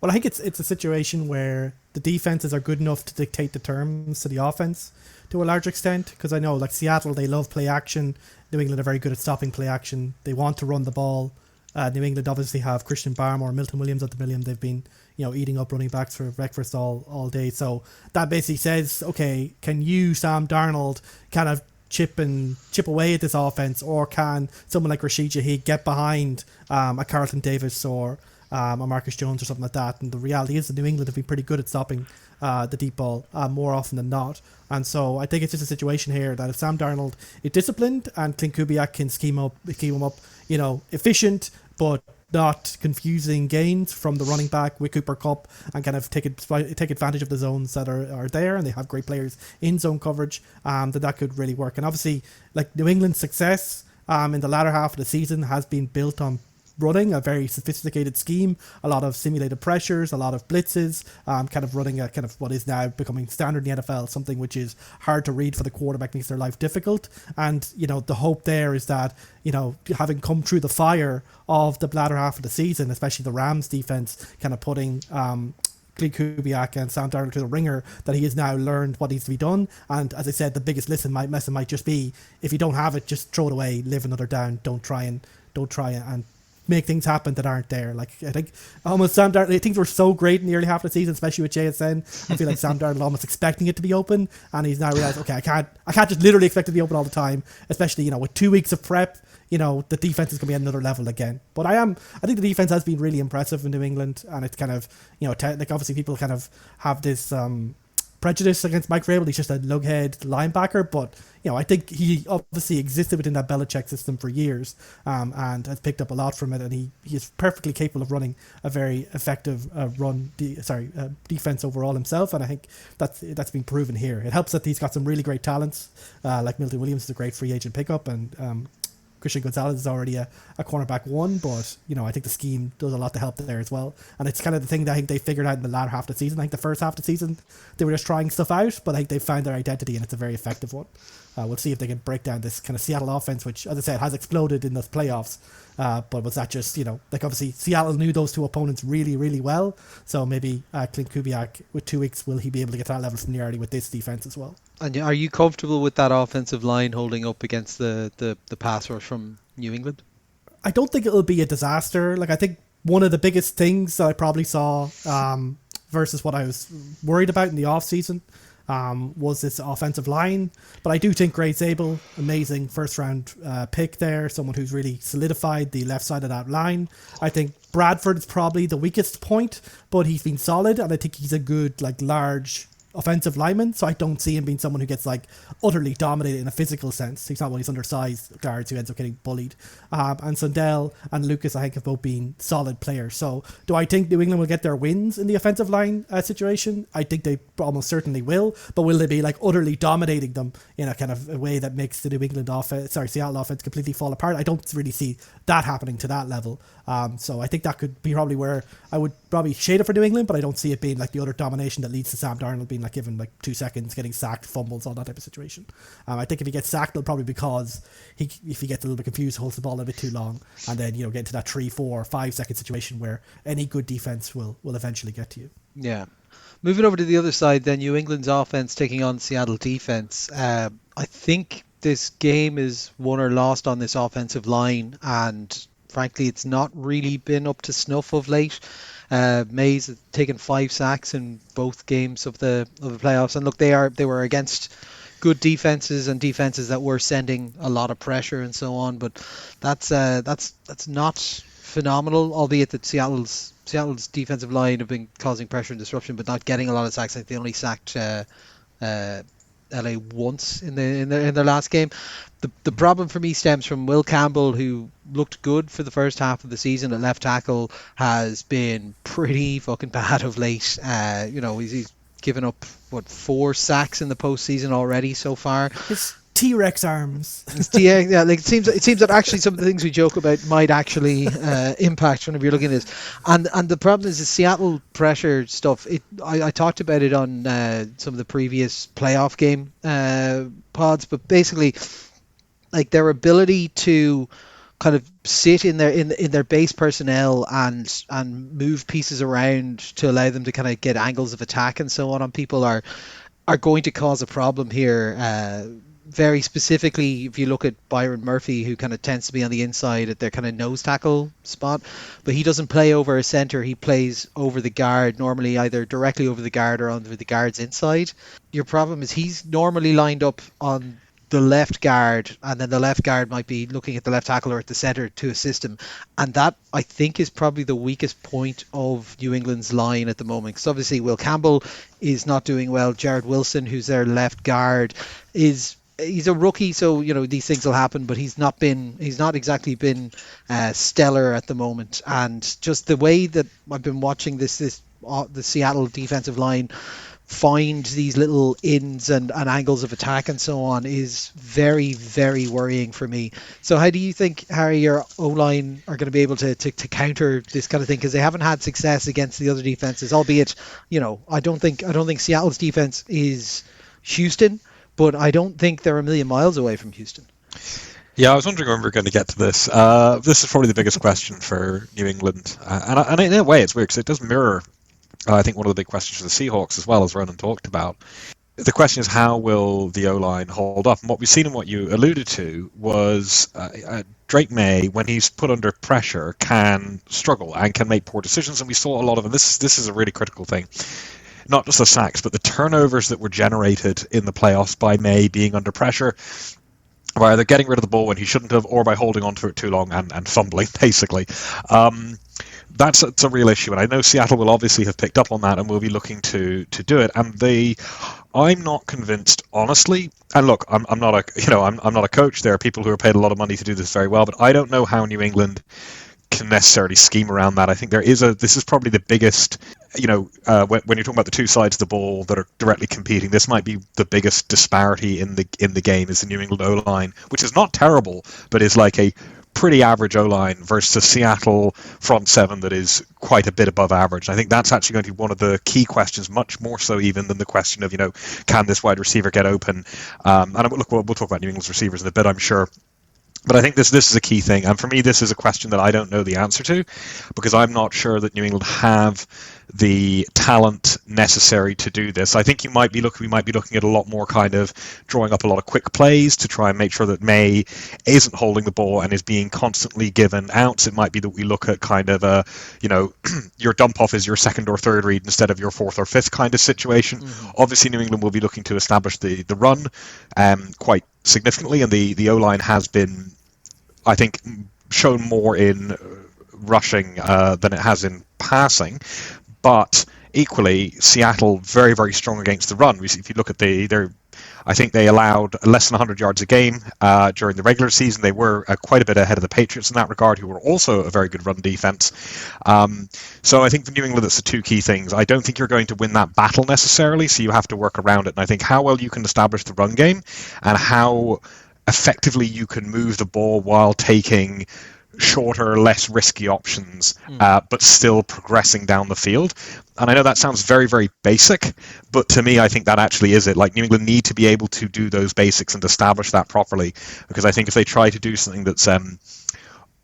Well, I think it's a situation where the defenses are good enough to dictate the terms to the offense to a large extent, because I know like Seattle, they love play action. New England are very good at stopping play action. They want to run the ball. New England obviously have Christian Barmore, Milton Williams at the million. They've been eating up running backs for breakfast all day. So that basically says, okay, can you, Sam Darnold, kind of chip away at this offense, or can someone like Rashid Shaheed get behind a Carlton Davis or a Marcus Jones or something like that? And the reality is that New England have been pretty good at stopping the deep ball more often than not. And so I think it's just a situation here that if Sam Darnold is disciplined and Clint Kubiak can scheme him up, efficient but not confusing gains from the running back with Cooper Kupp, and kind of take advantage of the zones that are there, and they have great players in zone coverage, that could really work. And obviously, like New England's success in the latter half of the season has been built on running a very sophisticated scheme, a lot of simulated pressures, a lot of blitzes, kind of running a kind of what is now becoming standard in the NFL, something which is hard to read for the quarterback, makes their life difficult. And the hope there is that having come through the fire of the latter half of the season, especially the Rams defense, kind of putting Clint Kubiak and Sam Darnold to the ringer, that he has now learned what needs to be done. And as I said, the biggest lesson might just be, if you don't have it, just throw it away, live another down. Don't try and make things happen that aren't there. Like, I think almost Sam Darnold, things were so great in the early half of the season, especially with JSN. I feel like Sam Darnold almost expecting it to be open, and he's now realized, okay, I can't just literally expect it to be open all the time, especially with 2 weeks of prep. The defense is going to be at another level again. But I think the defense has been really impressive in New England, and it's kind of like obviously people kind of have this prejudice against Mike Vrabel. He's just a lughead linebacker, but I think he obviously existed within that Belichick system for years, and has picked up a lot from it, and he is perfectly capable of running a very effective defense overall himself, and I think that's been proven here. It helps that he's got some really great talents, like Milton Williams is a great free agent pickup, and Christian Gonzalez is already a cornerback one, but I think the scheme does a lot to help there as well. And it's kind of the thing that I think they figured out in the latter half of the season. I think the first half of the season they were just trying stuff out, but I think they found their identity, and it's a very effective one. We'll see if they can break down this kind of Seattle offense, which, as I said, has exploded in the playoffs. But was that just, like obviously Seattle knew those two opponents really, really well. So maybe Clint Kubiak, with 2 weeks, will he be able to get to that level of familiarity with this defense as well? And are you comfortable with that offensive line holding up against the pass rush from New England? I don't think it'll be a disaster. Like, I think one of the biggest things that I probably saw versus what I was worried about in the offseason was this offensive line. But I do think Gray Zabel, amazing first round pick there, someone who's really solidified the left side of that line. I think Bradford is probably the weakest point, but he's been solid, and I think he's a good, like, large offensive lineman, so I don't see him being someone who gets like utterly dominated in a physical sense. He's not one of these undersized guards who ends up getting bullied. And Sundell and Lucas, I think, have both been solid players. So do I think New England will get their wins in the offensive line situation? I think they almost certainly will, but will they be like utterly dominating them in a kind of a way that makes the Seattle offense completely fall apart? I don't really see that happening to that level. So I think that could be probably where I would probably shade it for New England, but I don't see it being like the utter domination that leads to Sam Darnold being like given like 2 seconds, getting sacked, fumbles, all that type of situation. I think if he gets sacked, it'll probably because if he gets a little bit confused, holds the ball a bit too long, and then get into that 3, 4, 5 second situation where any good defense will eventually get to you. Yeah. Moving over to the other side, then New England's offense taking on Seattle defense. I think this game is won or lost on this offensive line, and frankly, it's not really been up to snuff of late. Mays has taken 5 sacks in both games of the playoffs, and look, they were against good defenses and defenses that were sending a lot of pressure and so on, but that's not phenomenal. Albeit that Seattle's defensive line have been causing pressure and disruption, but not getting a lot of sacks. I think they only sacked LA once in their last game. The problem for me stems from Will Campbell, who looked good for the first half of the season at left tackle, has been pretty fucking bad of late. He's given up 4 sacks in the postseason already so far. His T-Rex arms. Yeah, like it seems that actually some of the things we joke about might actually impact whenever you're looking at this. And the problem is the Seattle pressure stuff. I talked about it on some of the previous playoff game pods, but basically, like their ability to kind of sit in their base personnel and move pieces around to allow them to kind of get angles of attack and so on people are going to cause a problem here. Very specifically, if you look at Byron Murphy, who kind of tends to be on the inside at their kind of nose tackle spot, but he doesn't play over a center. He plays over the guard, normally either directly over the guard or under the guard's inside. Your problem is he's normally lined up on the left guard, and then the left guard might be looking at the left tackle or at the center to assist him, and that I think is probably the weakest point of New England's line at the moment, because obviously Will Campbell is not doing well. Jared Wilson, who's their left guard, he's a rookie, so these things will happen, but he's not exactly been stellar at the moment. And just the way that I've been watching the Seattle defensive line find these little ins and angles of attack and so on is very, very worrying for me. So how do you think, Harry, your O-line are going to be able to counter this kind of thing? Because they haven't had success against the other defenses, albeit, I don't think Seattle's defense is Houston, but I don't think they're a million miles away from Houston. Yeah, I was wondering when we were going to get to this. This is probably the biggest question for New England. And in a way, it's weird because it does mirror, I think, one of the big questions for the Seahawks as well, as Ronan talked about. The question is, how will the O-line hold up? And what we've seen and what you alluded to was Drake May, when he's put under pressure, can struggle and can make poor decisions. And we saw a lot of it. This is a really critical thing. Not just the sacks, but the turnovers that were generated in the playoffs by May being under pressure, by either getting rid of the ball when he shouldn't have, or by holding on to it too long and fumbling, basically. That's a real issue, and I know Seattle will obviously have picked up on that and will be looking to do it. And I'm not convinced, honestly. And look, I'm not a coach. There are people who are paid a lot of money to do this very well, but I don't know how New England can necessarily scheme around that. I think this is probably the biggest, when you're talking about the two sides of the ball that are directly competing, this might be the biggest disparity in the game is the New England O-line, which is not terrible, but is like a pretty average O-line versus a Seattle front seven that is quite a bit above average. I think that's actually going to be one of the key questions, much more so even than the question of, can this wide receiver get open? And look, we'll talk about New England's receivers in a bit, I'm sure. But I think this is a key thing, and for me, this is a question that I don't know the answer to, because I'm not sure that New England have the talent necessary to do this. I think we might be looking at a lot more kind of drawing up a lot of quick plays to try and make sure that May isn't holding the ball and is being constantly given outs. It might be that we look at kind of your dump off is your second or third read instead of your fourth or fifth kind of situation. Mm-hmm. Obviously, New England will be looking to establish the run quite significantly, and the O-line has been, I think, shown more in rushing than it has in passing. But equally, Seattle very, very strong against the run. If you look at I think they allowed less than 100 yards a game during the regular season. They were quite a bit ahead of the Patriots in that regard, who were also a very good run defense. So I think for New England, it's the two key things. I don't think you're going to win that battle necessarily, so you have to work around it. And I think how well you can establish the run game and how effectively you can move the ball while taking shorter, less risky options, but still progressing down the field. And I know that sounds very, very basic, but to me, I think that actually is it. Like, New England need to be able to do those basics and establish that properly, because I think if they try to do something that's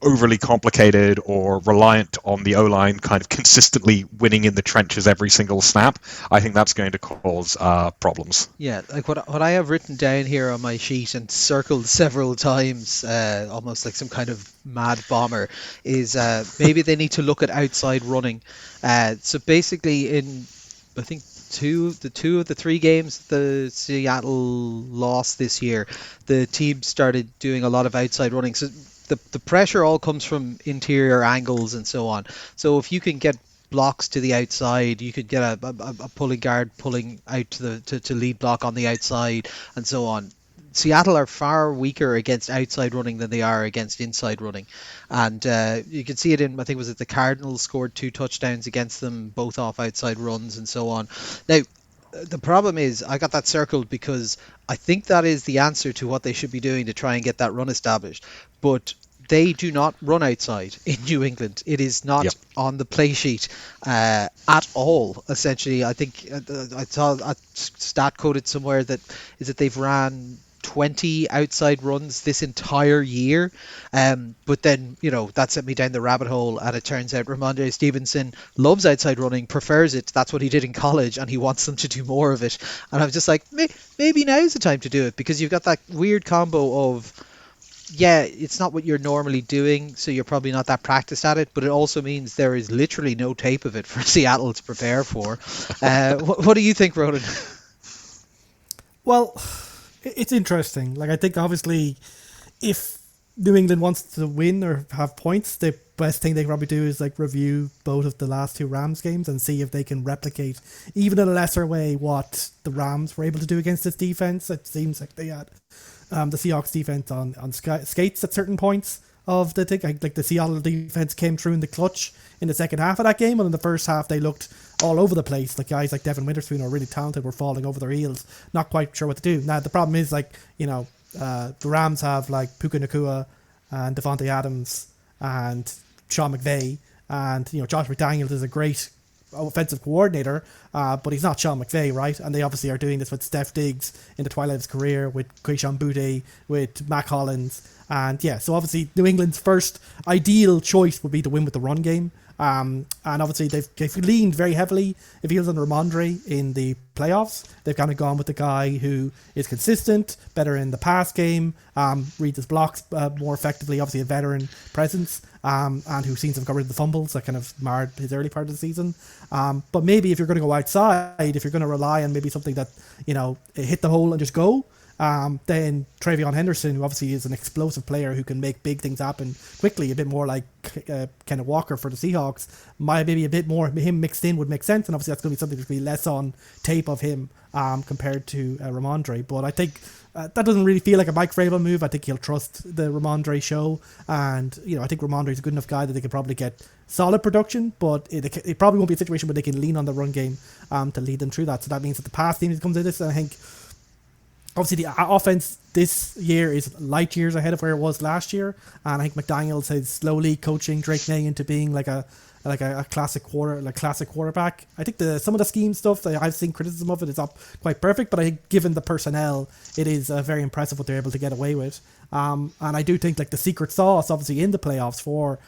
overly complicated or reliant on the O-line kind of consistently winning in the trenches every single snap, I think that's going to cause problems. Yeah, like what I have written down here on my sheet and circled several times, almost like some kind of mad bomber, is maybe they need to look at outside running. So basically, in I think two of the three games the Seattle lost this year, the team started doing a lot of outside running. So the pressure all comes from interior angles and so on. So if you can get blocks to the outside, you could get a pulling guard pulling out to lead block on the outside and so on. Seattle are far weaker against outside running than they are against inside running, and you can see it in, I think was it the Cardinals scored 2 touchdowns against them, both off outside runs and so on. Now the problem is, I got that circled because I think that is the answer to what they should be doing to try and get that run established. But they do not run outside in New England. It is not on the play sheet at all, essentially. I think I saw a stat quoted somewhere that they've ran 20 outside runs this entire year, but then that sent me down the rabbit hole, and it turns out Ramondre Stevenson loves outside running, prefers it. That's what he did in college, and he wants them to do more of it. And I was just like, maybe now's the time to do it, because you've got that weird combo of, yeah, it's not what you're normally doing, so you're probably not that practiced at it, but it also means there is literally no tape of it for Seattle to prepare for. What do you think, Ronan? Well, it's interesting. Like, I think obviously if New England wants to win or have points, the best thing they can probably do is like review both of the last 2 Rams games and see if they can replicate, even in a lesser way, what the Rams were able to do against this defense. It seems like they had the Seahawks defense on skates at certain points of the thing. Like the Seattle defense came through in the clutch in the second half of that game, and in the first half they looked all over the place. Like, guys like Devin Witherspoon are really talented, were falling over their heels, not quite sure what to do. Now the problem is, like, the Rams have like Puka Nacua and Devontae Adams and Sean McVay, and Josh McDaniels is a great offensive coordinator, but he's not Sean McVay, right? And they obviously are doing this with Steph Diggs in the twilight of his career, with Quayshawn Boutte, with Mac Hollins, and so obviously New England's first ideal choice would be to win with the run game. And obviously they've leaned very heavily, if he was on Ramondre in the playoffs. They've kind of gone with the guy who is consistent, better in the pass game, reads his blocks more effectively, obviously a veteran presence, and who seems to have got rid of the fumbles that kind of marred his early part of the season. But maybe if you're going to go outside, if you're going to rely on maybe something that, hit the hole and just go, then Travion Henderson, who obviously is an explosive player who can make big things happen quickly, a bit more like Kenneth Walker for the Seahawks, maybe a bit more him mixed in would make sense, and obviously that's going to be something that's going to be less on tape of him compared to Ramondre. But I think that doesn't really feel like a Mike Vrabel move. I think he'll trust the Ramondre show, and I think Ramondre is a good enough guy that they can probably get solid production, but it probably won't be a situation where they can lean on the run game to lead them through that. So that means that the pass team comes in this, and I think obviously the offense this year is light years ahead of where it was last year, and I think McDaniels is slowly coaching Drake May into being like a classic quarterback. I think some of the scheme stuff, I've seen criticism of it, is not quite perfect, but I think given the personnel, it is very impressive what they're able to get away with. And I do think like the secret sauce, obviously in the playoffs for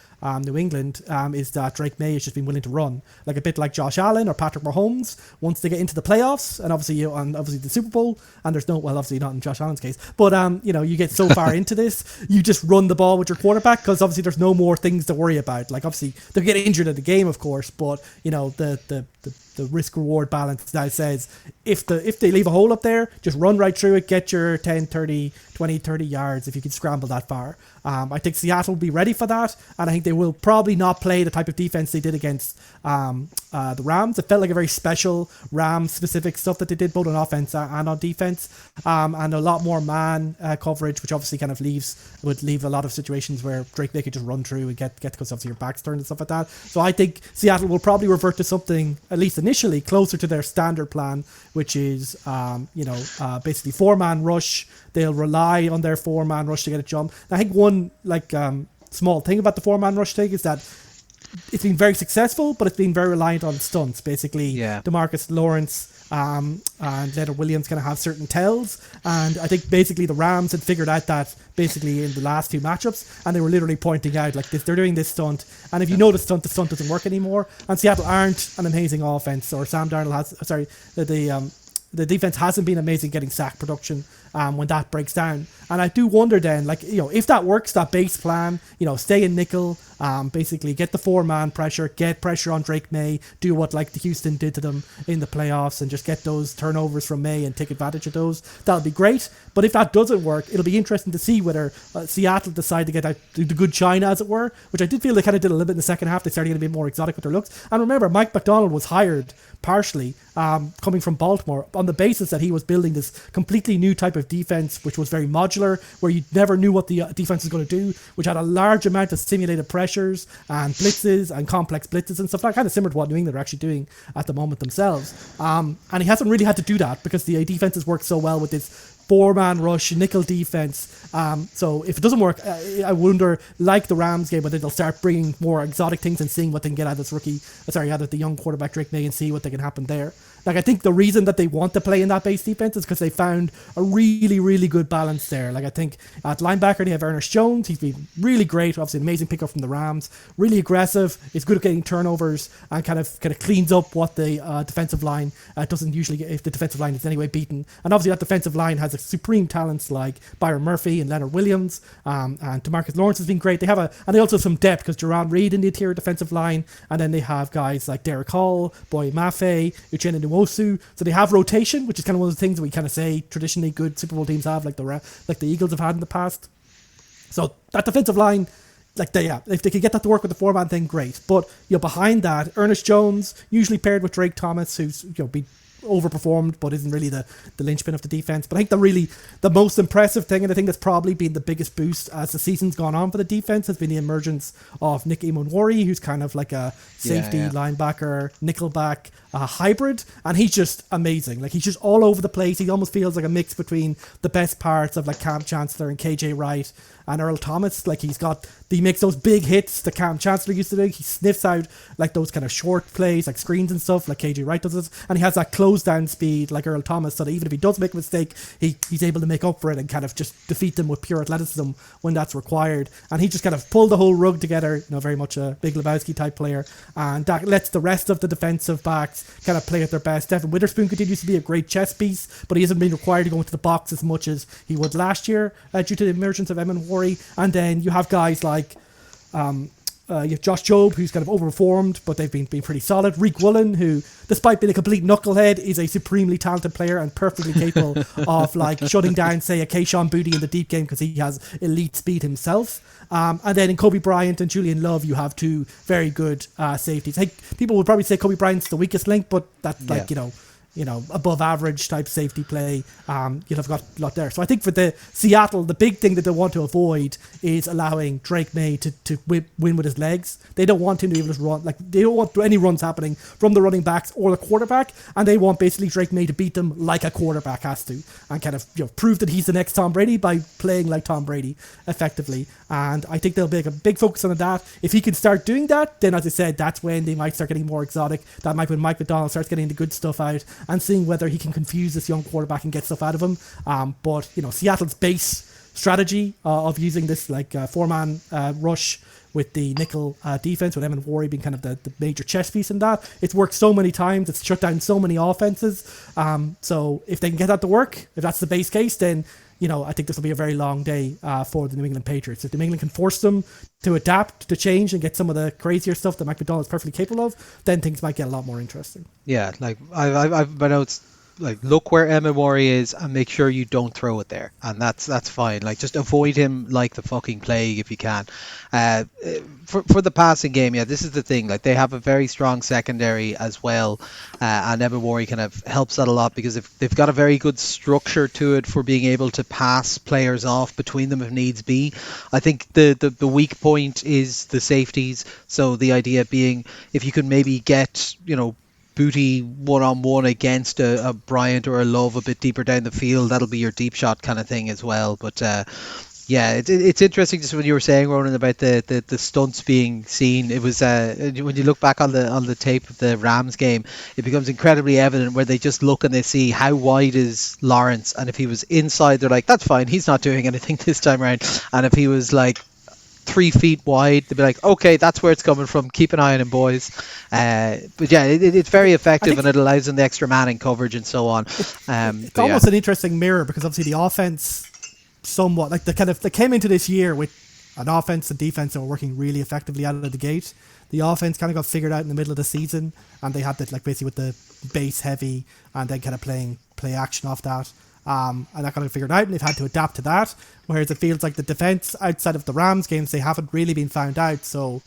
New England, is that Drake May has just been willing to run, like a bit like Josh Allen or Patrick Mahomes. Once they get into the playoffs, and obviously the Super Bowl, and there's obviously not in Josh Allen's case, but you get so far into this, you just run the ball with your quarterback, because obviously there's no more things to worry about. Like, obviously they'll get injured in the game, of course, but the risk reward balance now says if they leave a hole up there, just run right through it, get your 10, 30, 20, 30 yards if you can scramble that far. I think Seattle will be ready for that, and I think they will probably not play the type of defense they did against the Rams. It felt like a very special Rams-specific stuff that they did both on offense and on defense, and a lot more man coverage, which obviously kind of would leave a lot of situations where Drake May could just run through and get because obviously your back's turned and stuff like that. So I think Seattle will probably revert to something, at least initially, closer to their standard plan, which is basically 4-man rush. They'll rely on their 4-man rush to get a jump. And I think one small thing about the 4-man rush thing is that it's been very successful, but it's been very reliant on stunts. Basically, DeMarcus Lawrence and Leonard Williams kind of have certain tells, and I think basically the Rams had figured out that basically in the last 2 matchups, and they were literally pointing out like this, they're doing this stunt, and if you know the stunt doesn't work anymore. And Seattle aren't an amazing offense, or Sam Darnold the defense hasn't been amazing getting sack production when that breaks down. And I do wonder then, if that works, that base plan, stay in nickel, basically get the 4-man pressure, get pressure on Drake May, do what like the Houston did to them in the playoffs and just get those turnovers from May and take advantage of those. That'll be great. But if that doesn't work, it'll be interesting to see whether Seattle decide to get out the good China, as it were, which I did feel they kind of did a little bit in the second half. They started getting a bit more exotic with their looks. And remember, Mike McDonald was hired partially coming from Baltimore on the basis that he was building this completely new type of defense, which was very modular, where you never knew what the defense was going to do, which had a large amount of simulated pressures and blitzes and complex blitzes and stuff like that, kind of similar to what New England are actually doing at the moment themselves. And he hasn't really had to do that because the defenses work so well with this 4-man rush, nickel defense. So if it doesn't work, I wonder, like the Rams game, whether they'll start bringing more exotic things and seeing what they can get out of out of the young quarterback Drake May and see what they can happen there. Like, I think the reason that they want to play in that base defense is because they found a really, really good balance there. Like, I think at linebacker they have Ernest Jones. He's been really great. Obviously, amazing pickup from the Rams. Really aggressive. Is good at getting turnovers and kind of cleans up what the defensive line doesn't usually get if the defensive line is anyway beaten. And obviously, that defensive line has supreme talents like Byron Murphy and Leonard Williams. And DeMarcus Lawrence has been great. And they also have some depth because Jerron Reed in the interior defensive line. And then they have guys like Derek Hall, Boy Mafe, Uchenna Nwosu. So they have rotation, which is kind of one of the things that we kind of say traditionally good Super Bowl teams have, like the Eagles have had in the past. So that defensive line, if they could get that to work with the 4-man thing, great. But behind that, Ernest Jones, usually paired with Drake Thomas, who's been overperformed but isn't really the linchpin of the defense. But I think the most impressive thing, and I think that's probably been the biggest boost as the season's gone on for the defense, has been the emergence of Nick Emonwori, who's kind of like a safety linebacker, nickelback hybrid, and he's just amazing. Like, he's just all over the place. He almost feels like a mix between the best parts of like Cam Chancellor and KJ Wright and Earl Thomas. Like, he makes those big hits that Cam Chancellor used to do. He sniffs out like those kind of short plays, like screens and stuff, like KJ Wright does it. And he has that close down speed like Earl Thomas, so that even if he does make a mistake, he's able to make up for it and kind of just defeat them with pure athleticism when that's required. And he just kind of pulled the whole rug together, very much a Big Lebowski type player. And that lets the rest of the defensive backs kind of play at their best. Devin Witherspoon continues to be a great chess piece, but he hasn't been required to go into the box as much as he would last year due to the emergence of Emonwori. And then you have guys like you have Josh Jobe, who's kind of overperformed, but they've been pretty solid. Reek Woolen, who, despite being a complete knucklehead, is a supremely talented player and perfectly capable of shutting down, say, a Keyshawn Booty in the deep game because he has elite speed himself. And then in Kobe Bryant and Julian Love, you have 2 very good safeties. I think people would probably say Kobe Bryant's the weakest link, but that's above average type safety play. You'll have got a lot there. So I think for the Seattle, the big thing that they want to avoid is allowing Drake May to win with his legs. They don't want him to be able to run. They don't want any runs happening from the running backs or the quarterback, and they want basically Drake May to beat them like a quarterback has to, and kind of prove that he's the next Tom Brady by playing like Tom Brady effectively. And I think they'll make a big focus on that. If he can start doing that, then as I said, that's when they might start getting more exotic. That might when Mike McDonald starts getting the good stuff out and seeing whether he can confuse this young quarterback and get stuff out of him. But Seattle's base strategy of using this 4-man rush with the nickel defense, with Emonwori being kind of the major chess piece in that, it's worked so many times. It's shut down so many offenses. So if they can get that to work, if that's the base case, then I think this will be a very long day for the New England Patriots. If New England can force them to adapt, to change, and get some of the crazier stuff that Mike Macdonald is perfectly capable of, then things might get a lot more interesting. Yeah, like I've my notes. Like, look where Emma Mori is and make sure you don't throw it there, and that's fine. Like, just avoid him like the fucking plague if you can. For the passing game, yeah, this is the thing. Like, they have a very strong secondary as well, and Emma Mori kind of helps that a lot because if they've got a very good structure to it for being able to pass players off between them if needs be. I think the weak point is the safeties. So the idea being, if you can maybe get Booty one-on-one against a Bryant or a Love a bit deeper down the field, that'll be your deep shot kind of thing as well. But yeah, it's interesting just when you were saying, Ronan, about the stunts being seen. It was when you look back on the tape of the Rams game, it becomes incredibly evident where they just look and they see how wide is Lawrence, and if he was inside, they're like, that's fine, he's not doing anything this time around. And if he was like 3 feet wide, they'd be like, okay, that's where it's coming from, keep an eye on him, boys. But yeah, it's very effective, and it allows them the extra man in coverage and so on. It's almost an interesting mirror, because obviously the offense somewhat, like they came into this year with an offense and defense that were working really effectively out of the gate. The offense kind of got figured out in the middle of the season, and they had that, like, basically with the base heavy and then kind of play action off that. And that kind of figured out, and they've had to adapt to that. Whereas it feels like the defense outside of the Rams games, they haven't really been found out. So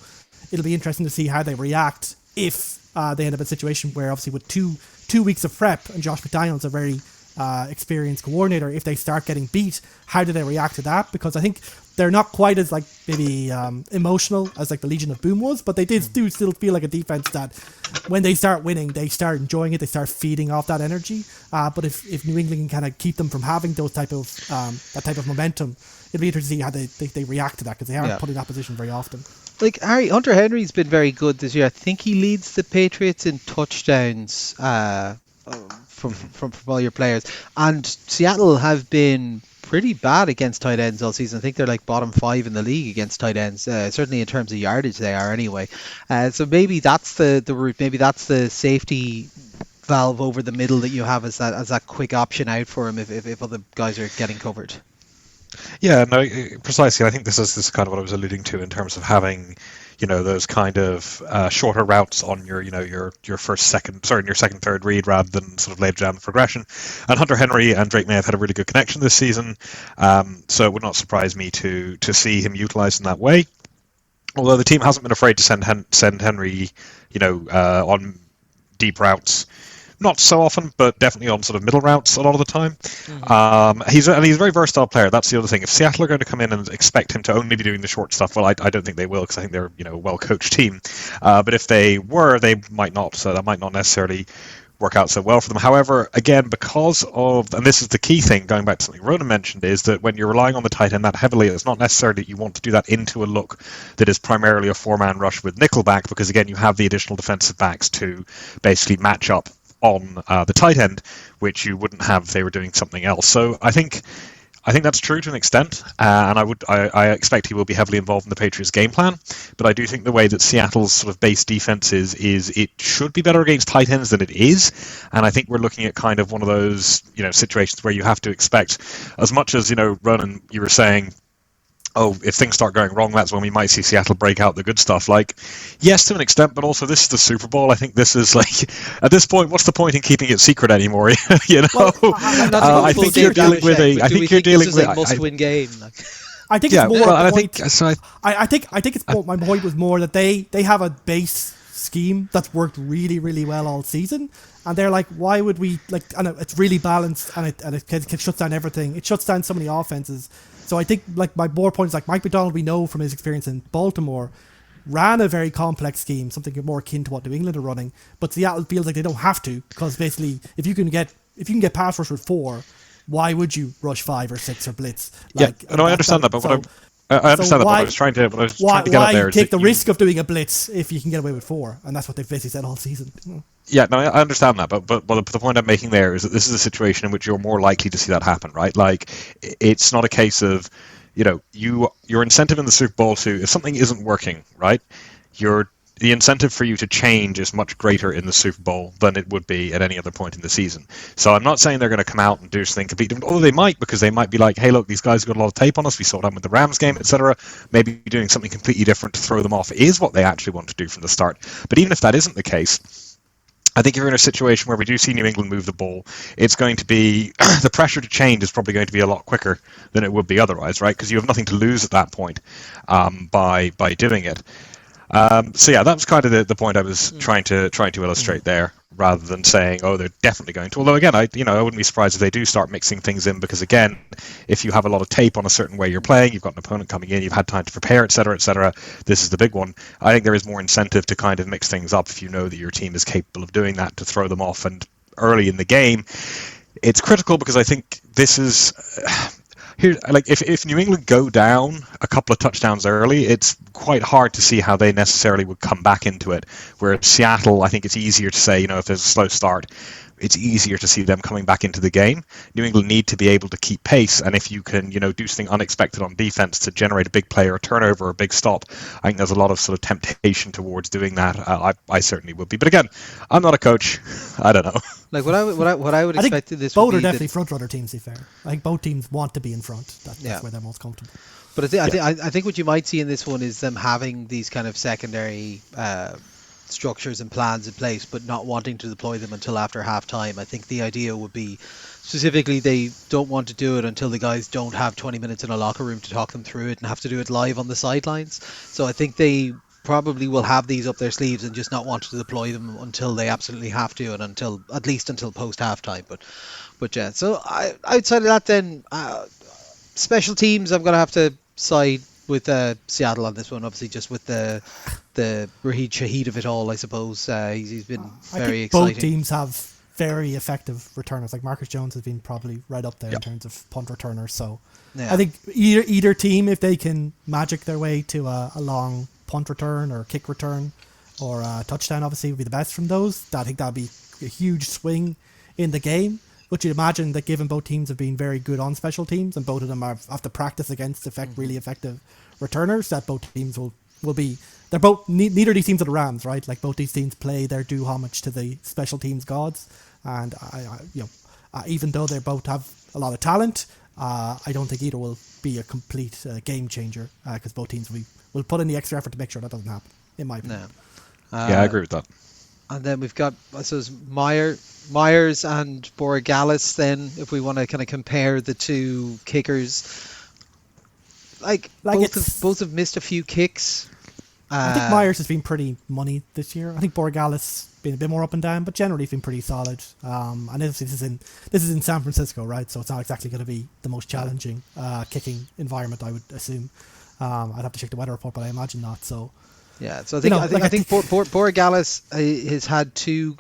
it'll be interesting to see how they react if they end up in a situation where, obviously, with two weeks of prep, and Josh McDaniels a very experienced coordinator, if they start getting beat, how do they react to that? Because I think they're not quite as, like, maybe emotional as, like, the Legion of Boom was, but they do still feel like a defense that when they start winning, they start enjoying it, they start feeding off that energy. But if New England can kind of keep them from having those type of momentum, it'll be interesting to see how they react to that, because they aren't put in that position very often. Like, Hunter Henry's been very good this year. I think he leads the Patriots in touchdowns from all your players, and Seattle have been pretty bad against tight ends all season. I think they're like bottom 5 in the league against tight ends, certainly in terms of yardage they are anyway. So maybe that's the route, maybe that's the safety valve over the middle that you have as that quick option out for him if other guys are getting covered. Yeah, no, precisely. I think this is kind of what I was alluding to in terms of having, those kind of shorter routes on your second, third read rather than sort of later down the progression. And Hunter Henry and Drake May have had a really good connection this season, so it would not surprise me to see him utilised in that way. Although the team hasn't been afraid to send Henry, on deep routes. Not so often, but definitely on sort of middle routes a lot of the time. Mm-hmm. He's a very versatile player. That's the other thing. If Seattle are going to come in and expect him to only be doing the short stuff, well, I don't think they will, because I think they're a well-coached team. But if they were, they might not. So that might not necessarily work out so well for them. However, again, because of, and this is the key thing, going back to something Ronan mentioned, is that when you're relying on the tight end that heavily, it's not necessarily that you want to do that into a look that is primarily a 4-man rush with nickelback, because again, you have the additional defensive backs to basically match up on the tight end, which you wouldn't have if they were doing something else. So I think that's true to an extent, and I expect he will be heavily involved in the Patriots game plan. But I do think the way that Seattle's sort of base defense is it should be better against tight ends than it is, and I think we're looking at kind of one of those situations where you have to expect, as much as Ronan, you were saying, oh, if things start going wrong, that's when we might see Seattle break out the good stuff. Like, yes, to an extent, but also this is the Super Bowl. I think this is like, at this point, what's the point in keeping it secret anymore? I think you're dealing with a must-win game. I think it's more. I think it's my point was more that they have a base scheme that's worked really, really well all season, and they're like, why would we and it's really balanced, and it shuts down everything. It shuts down so many offenses. So I think, like, my more point is, like, Mike Macdonald, we know from his experience in Baltimore, ran a very complex scheme, something more akin to what New England are running. But Seattle feels like they don't have to, because basically, if you can get pass rush with 4, why would you rush 5 or 6 or blitz? I understand that, but I understand that, but I was trying to get at there. Why take the risk of doing a blitz if you can get away with 4? And that's what they've basically said all season. Yeah, no, I understand that, but the point I'm making there is that this is a situation in which you're more likely to see that happen, right? Like, it's not a case of, your incentive in the Super Bowl to, if something isn't working, right, the incentive for you to change is much greater in the Super Bowl than it would be at any other point in the season. So I'm not saying they're going to come out and do something completely different, although they might, because they might be like, hey, look, these guys have got a lot of tape on us. We saw them with the Rams game, etc. Maybe doing something completely different to throw them off is what they actually want to do from the start. But even if that isn't the case, I think if you're in a situation where we do see New England move the ball, it's going to be the pressure to change is probably going to be a lot quicker than it would be otherwise, right? Because you have nothing to lose at that point by doing it. So yeah, that was kind of the point I was trying to illustrate there, rather than saying, oh, they're definitely going to. Although again, I wouldn't be surprised if they do start mixing things in, because again, if you have a lot of tape on a certain way you're playing, you've got an opponent coming in, you've had time to prepare, etc., etc. This is the big one. I think there is more incentive to kind of mix things up if you know that your team is capable of doing that, to throw them off. And early in the game, it's critical, because I think this is. Here, like if New England go down a couple of touchdowns early, it's quite hard to see how they necessarily would come back into it. Whereas Seattle, I think it's easier to say, if there's a slow start, it's easier to see them coming back into the game. New England need to be able to keep pace, and if you can, do something unexpected on defense to generate a big play or a turnover or a big stop, I think there's a lot of sort of temptation towards doing that. I certainly would be, but again, I'm not a coach. I don't know. Like what I would expect this both would be are definitely front runner teams. To be fair, I think both teams want to be in front. That's where they're most comfortable. But I think what you might see in this one is them having these kind of secondary structures and plans in place, but not wanting to deploy them until after half time. I think the idea would be, specifically, they don't want to do it until the guys don't have 20 minutes in a locker room to talk them through it and have to do it live on the sidelines. So I think they probably will have these up their sleeves and just not want to deploy them until they absolutely have to, and at least until post halftime. But yeah, so outside of that, then special teams, I'm gonna have to side with Seattle on this one, obviously, just with the Raheed Shaheed of it all, I suppose. He's been very exciting. Both teams have very effective returners. Like Marcus Jones has been probably right up there in terms of punt returners. So I think either team, if they can magic their way to a long punt return or kick return or a touchdown, obviously would be the best from those. I think that'd be a huge swing in the game. But you'd imagine that, given both teams have been very good on special teams and both of them have to practice against really effective returners, that both teams will be. They're both, neither of these teams are the Rams, right? Like, both these teams play their due homage to the special teams gods, and even though they both have a lot of talent, I don't think either will be a complete game changer, because both teams will put in the extra effort to make sure that doesn't happen, in my opinion. Yeah, I agree with that. And then we've got, I suppose, Myers and Borregales. Then, if we want to kind of compare the two kickers, both have missed a few kicks. I think Myers has been pretty money this year. I think Borregales been a bit more up and down, but generally he's been pretty solid. And this is in San Francisco, right? So it's not exactly going to be the most challenging kicking environment, I would assume. I'd have to check the weather report, but I imagine not. So. Yeah, so I think Borregales has had two.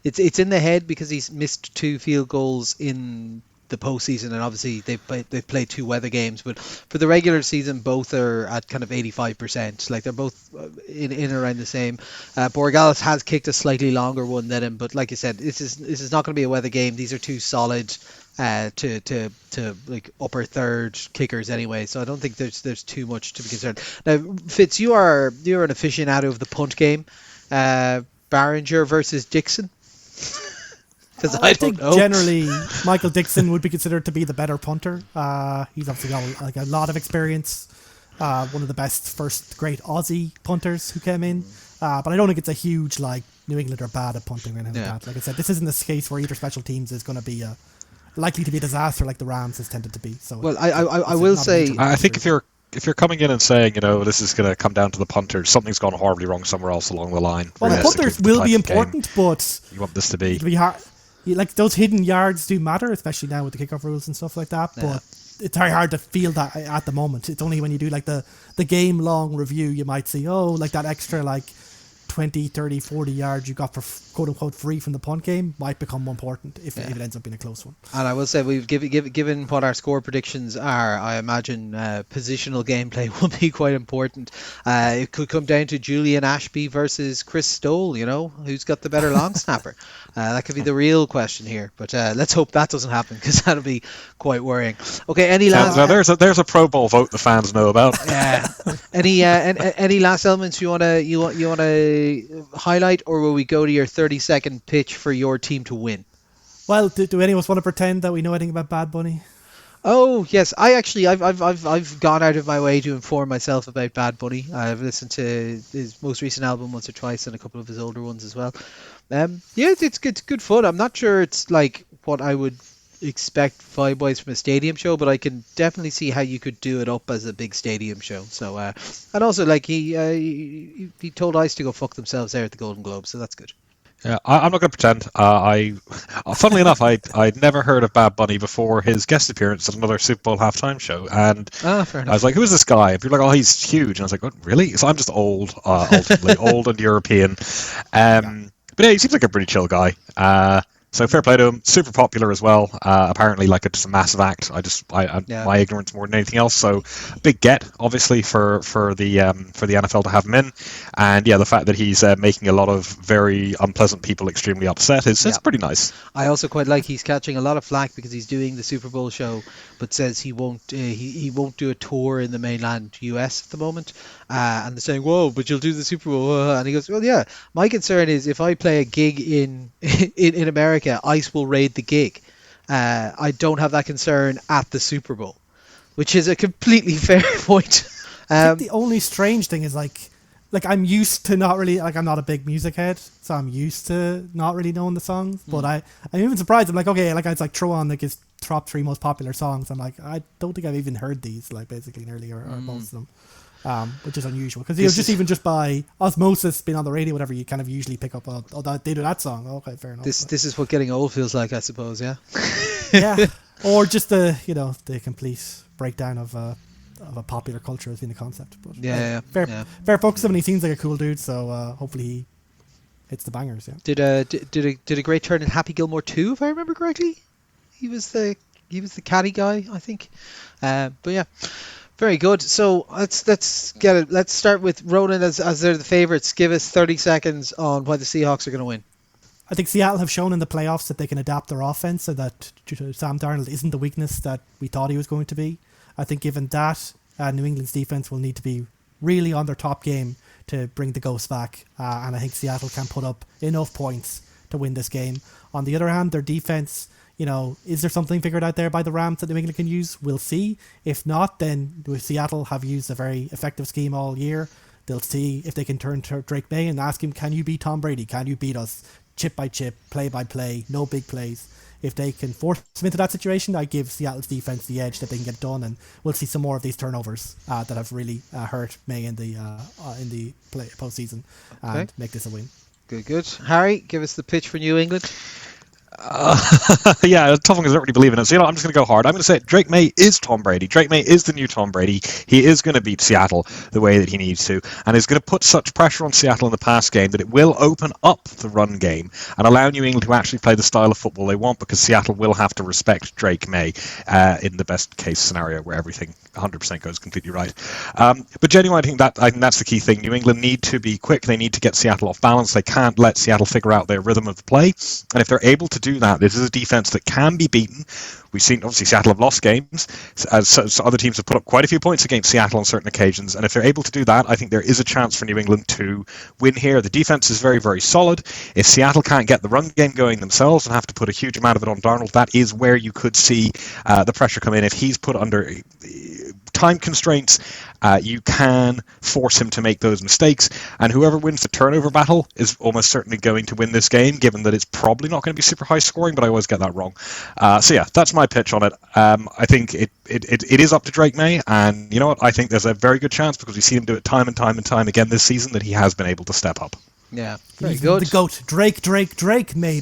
It's in the head because he's missed 2 field goals in the postseason, and obviously they've played 2 weather games. But for the regular season, both are at kind of 85%. Like, they're both in around the same. Borregales has kicked a slightly longer one than him, but like I said, this is not going to be a weather game. These are 2 solid to like upper third kickers anyway, so I don't think there's too much to be concerned. Now, Fitz, you're an aficionado of the punt game. Barringer versus Dixon. Because I think generally Michael Dixon would be considered to be the better punter. He's obviously got a lot of experience. One of the best first great Aussie punters who came in. But I don't think it's a huge New England are bad at punting or anything like that. Like I said, this isn't this case where either special teams is going to be likely to be a disaster like the Rams has tended to be. So well, I will say, I think if you're coming in and saying, this is going to come down to the punters, something's gone horribly wrong somewhere else along the line. Well, the punters will be important, but you want this to be hard. Like, those hidden yards do matter, especially now with the kickoff rules and stuff like that. But it's very hard to feel that at the moment. It's only when you do the game long review you might see that extra 20, 30, 40 yards you got for quote-unquote free from the punt game might become more important if it ends up being a close one. And I will say, we've given what our score predictions are, I imagine positional gameplay will be quite important. It could come down to Julian Ashby versus Chris Stoll, who's got the better long snapper. That could be the real question here, but let's hope that doesn't happen, because that'll be quite worrying. Okay, any last... there's a Pro Bowl vote the fans know about. Yeah. Any last elements you wanna highlight, or will we go to your 30-second pitch for your team to win? Well, do any of us want to pretend that we know anything about Bad Bunny? Oh yes, I've gone out of my way to inform myself about Bad Bunny. I've listened to his most recent album once or twice, and a couple of his older ones as well. Yeah, it's good fun. I'm not sure it's like what I would expect vibe-wise from a stadium show, but I can definitely see how you could do it up as a big stadium show. So, and also like he told ICE to go fuck themselves there at the Golden Globe, so that's good. Yeah, I'm not going to pretend. Funnily enough, I'd never heard of Bad Bunny before his guest appearance at another Super Bowl halftime show, and Fair enough. I was like, "Who is this guy?" And people were like, "Oh, he's huge," and I was like, "Oh, really?" So I'm just old, ultimately old and European. But yeah, he seems like a pretty chill guy. So fair play to him. Super popular as well. Apparently, like just a massive act. My ignorance more than anything else. So big get, obviously, for the NFL to have him in, and yeah, the fact that he's making a lot of very unpleasant people extremely upset is pretty nice. I also quite like he's catching a lot of flack because he's doing the Super Bowl show, but says he won't he won't do a tour in the mainland US at the moment. And they're saying, "Whoa, but you'll do the Super Bowl," and he goes, "Well, yeah. My concern is if I play a gig in America, ICE will raid the gig. I don't have that concern at the Super Bowl," which is a completely fair point. I think the only strange thing is like I'm used to not really, like I'm not a big music head, so I'm used to not really knowing the songs. But I'm even surprised. I'm like, okay, like I'd like throw on like his top 3 most popular songs. I'm like, I don't think I've even heard these, like basically nearly or most of them. Which is unusual because just by osmosis being on the radio, whatever, you kind of usually pick up they do that song. Okay, fair enough. This is what getting old feels like, I suppose. Yeah. Yeah, or just the complete breakdown of a popular culture as being a concept. But fair focus him, and he seems like a cool dude. So hopefully he hits the bangers. Yeah. Did a great turn in Happy Gilmore 2, if I remember correctly. He was the caddy guy, I think. But yeah. Very good. So let's get it. Let's start with Ronan as they're the favourites. Give us 30 seconds on why the Seahawks are going to win. I think Seattle have shown in the playoffs that they can adapt their offense, so that Sam Darnold isn't the weakness that we thought he was going to be. I think given that, New England's defense will need to be really on their top game to bring the ghosts back, and I think Seattle can put up enough points to win this game. On the other hand, their defense, is there something figured out there by the Rams that New England can use? We'll see. If not, then Seattle have used a very effective scheme all year. They'll see if they can turn to Drake May and ask him, can you beat Tom Brady? Can you beat us chip by chip, play by play, no big plays? If they can force him into that situation, I give Seattle's defense the edge that they can get done, and we'll see some more of these turnovers that have really hurt May in the postseason and make this a win. Good. Harry, give us the pitch for New England. Yeah, tough one because I don't really believe in it. So, I'm just going to go hard. I'm going to say Drake May is Tom Brady. Drake May is the new Tom Brady. He is going to beat Seattle the way that he needs to, and is going to put such pressure on Seattle in the pass game that it will open up the run game and allow New England to actually play the style of football they want, because Seattle will have to respect Drake May in the best case scenario where everything 100% goes completely right. But genuinely, I think that's the key thing. New England need to be quick. They need to get Seattle off balance. They can't let Seattle figure out their rhythm of the play, and if they're able to do that, this is a defense that can be beaten. We've seen, obviously, Seattle have lost games, so other teams have put up quite a few points against Seattle on certain occasions, and if they're able to do that, I think there is a chance for New England to win here. The defense is very, very solid. If Seattle can't get the run game going themselves and have to put a huge amount of it on Darnold, that is where you could see the pressure come in. If he's put under time constraints, you can force him to make those mistakes, and whoever wins the turnover battle is almost certainly going to win this game, given that it's probably not going to be super high scoring, but I always get that wrong. So yeah, that's my pitch on it. I think it is up to Drake May, and you know what? I think there's a very good chance, because we've seen him do it time and time and time again this season, that he has been able to step up. Yeah, very He's good. The GOAT. Drake May.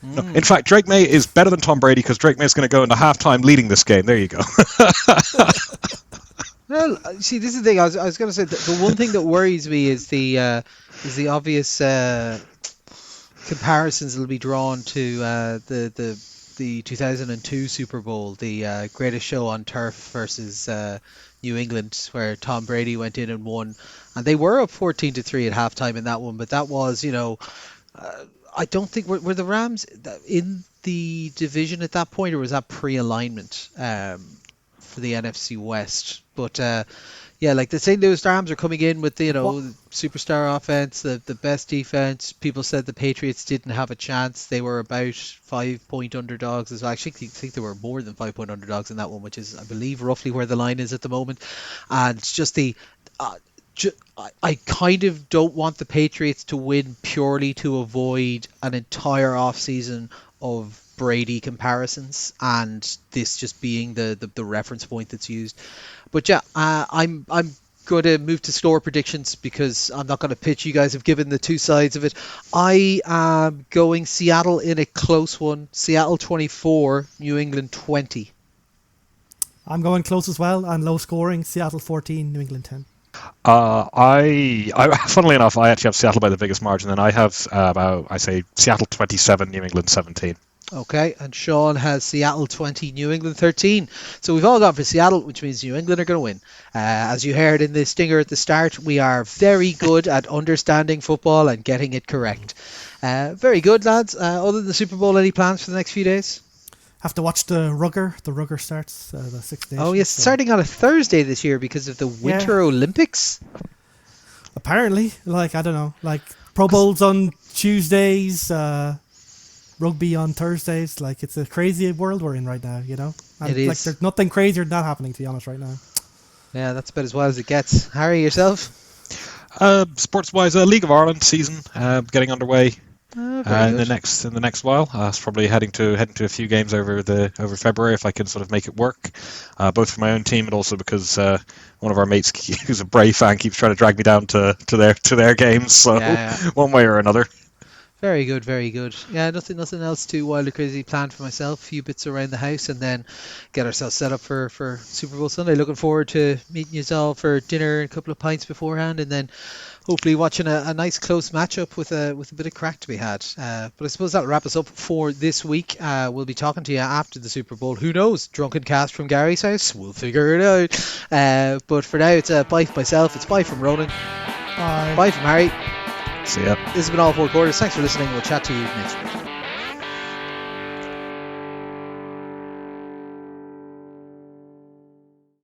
No, in fact, Drake May is better than Tom Brady, because Drake May is going to go into halftime leading this game. There you go. Well, see, this is the thing. I was going to say the one thing that worries me is the obvious comparisons that will be drawn to the 2002 Super Bowl, the greatest show on turf versus New England, where Tom Brady went in and won, and they were up 14-3 at halftime in that one. But that was, I don't think were the Rams in the division at that point, or was that pre-alignment for the NFC West? But Yeah, like the St. Louis Rams are coming in with the superstar offense, the best defense. People said the Patriots didn't have a chance. They were about 5-point underdogs as well. I actually think they were more than 5-point underdogs in that one, which is, I believe, roughly where the line is at the moment. And it's just I kind of don't want the Patriots to win purely to avoid an entire off-season of Brady comparisons, and this just being the reference point that's used. But yeah, I'm going to move to score predictions because I'm not going to pitch. You guys have given the two sides of it. I am going Seattle in a close one. Seattle 24, New England 20. I'm going close as well and low scoring. Seattle 14, New England 10. I funnily enough, I actually have Seattle by the biggest margin, and I have Seattle 27, New England 17. Okay, and Sean has Seattle 20, New England 13. So we've all gone for Seattle, which means New England are going to win. As you heard in the stinger at the start, we are very good at understanding football and getting it correct. Very good, lads. Other than the Super Bowl, any plans for the next few days? Have to watch the Rugger. The Rugger starts the Six Nations. Oh yes, starting on a Thursday this year because of the Winter Olympics. Apparently, I don't know, Pro Bowls on Tuesdays, rugby on Thursdays. It's a crazy world we're in right now, And it is. There's nothing crazier than that happening, to be honest, right now. Yeah, that's about as wild as it gets. Harry, yourself? Sports-wise, League of Ireland season getting underway. In the next while, it's probably heading to a few games over February if I can sort of make it work, both for my own team and also because one of our mates who's a Bray fan keeps trying to drag me down to their games. So one way or another. Very good, very good. Yeah, nothing else too wild or crazy planned for myself. A few bits around the house and then get ourselves set up for Super Bowl Sunday. Looking forward to meeting you all for dinner and a couple of pints beforehand, and then hopefully watching a nice close matchup with a bit of crack to be had. But I suppose that'll wrap us up for this week. We'll be talking to you after the Super Bowl. Who knows? Drunken cast from Gary's house. We'll figure it out. But for now, it's a bye from myself. It's bye from Ronan. Bye. Bye from Harry. See ya. This has been All Four Quarters. Thanks for listening. We'll chat to you next week.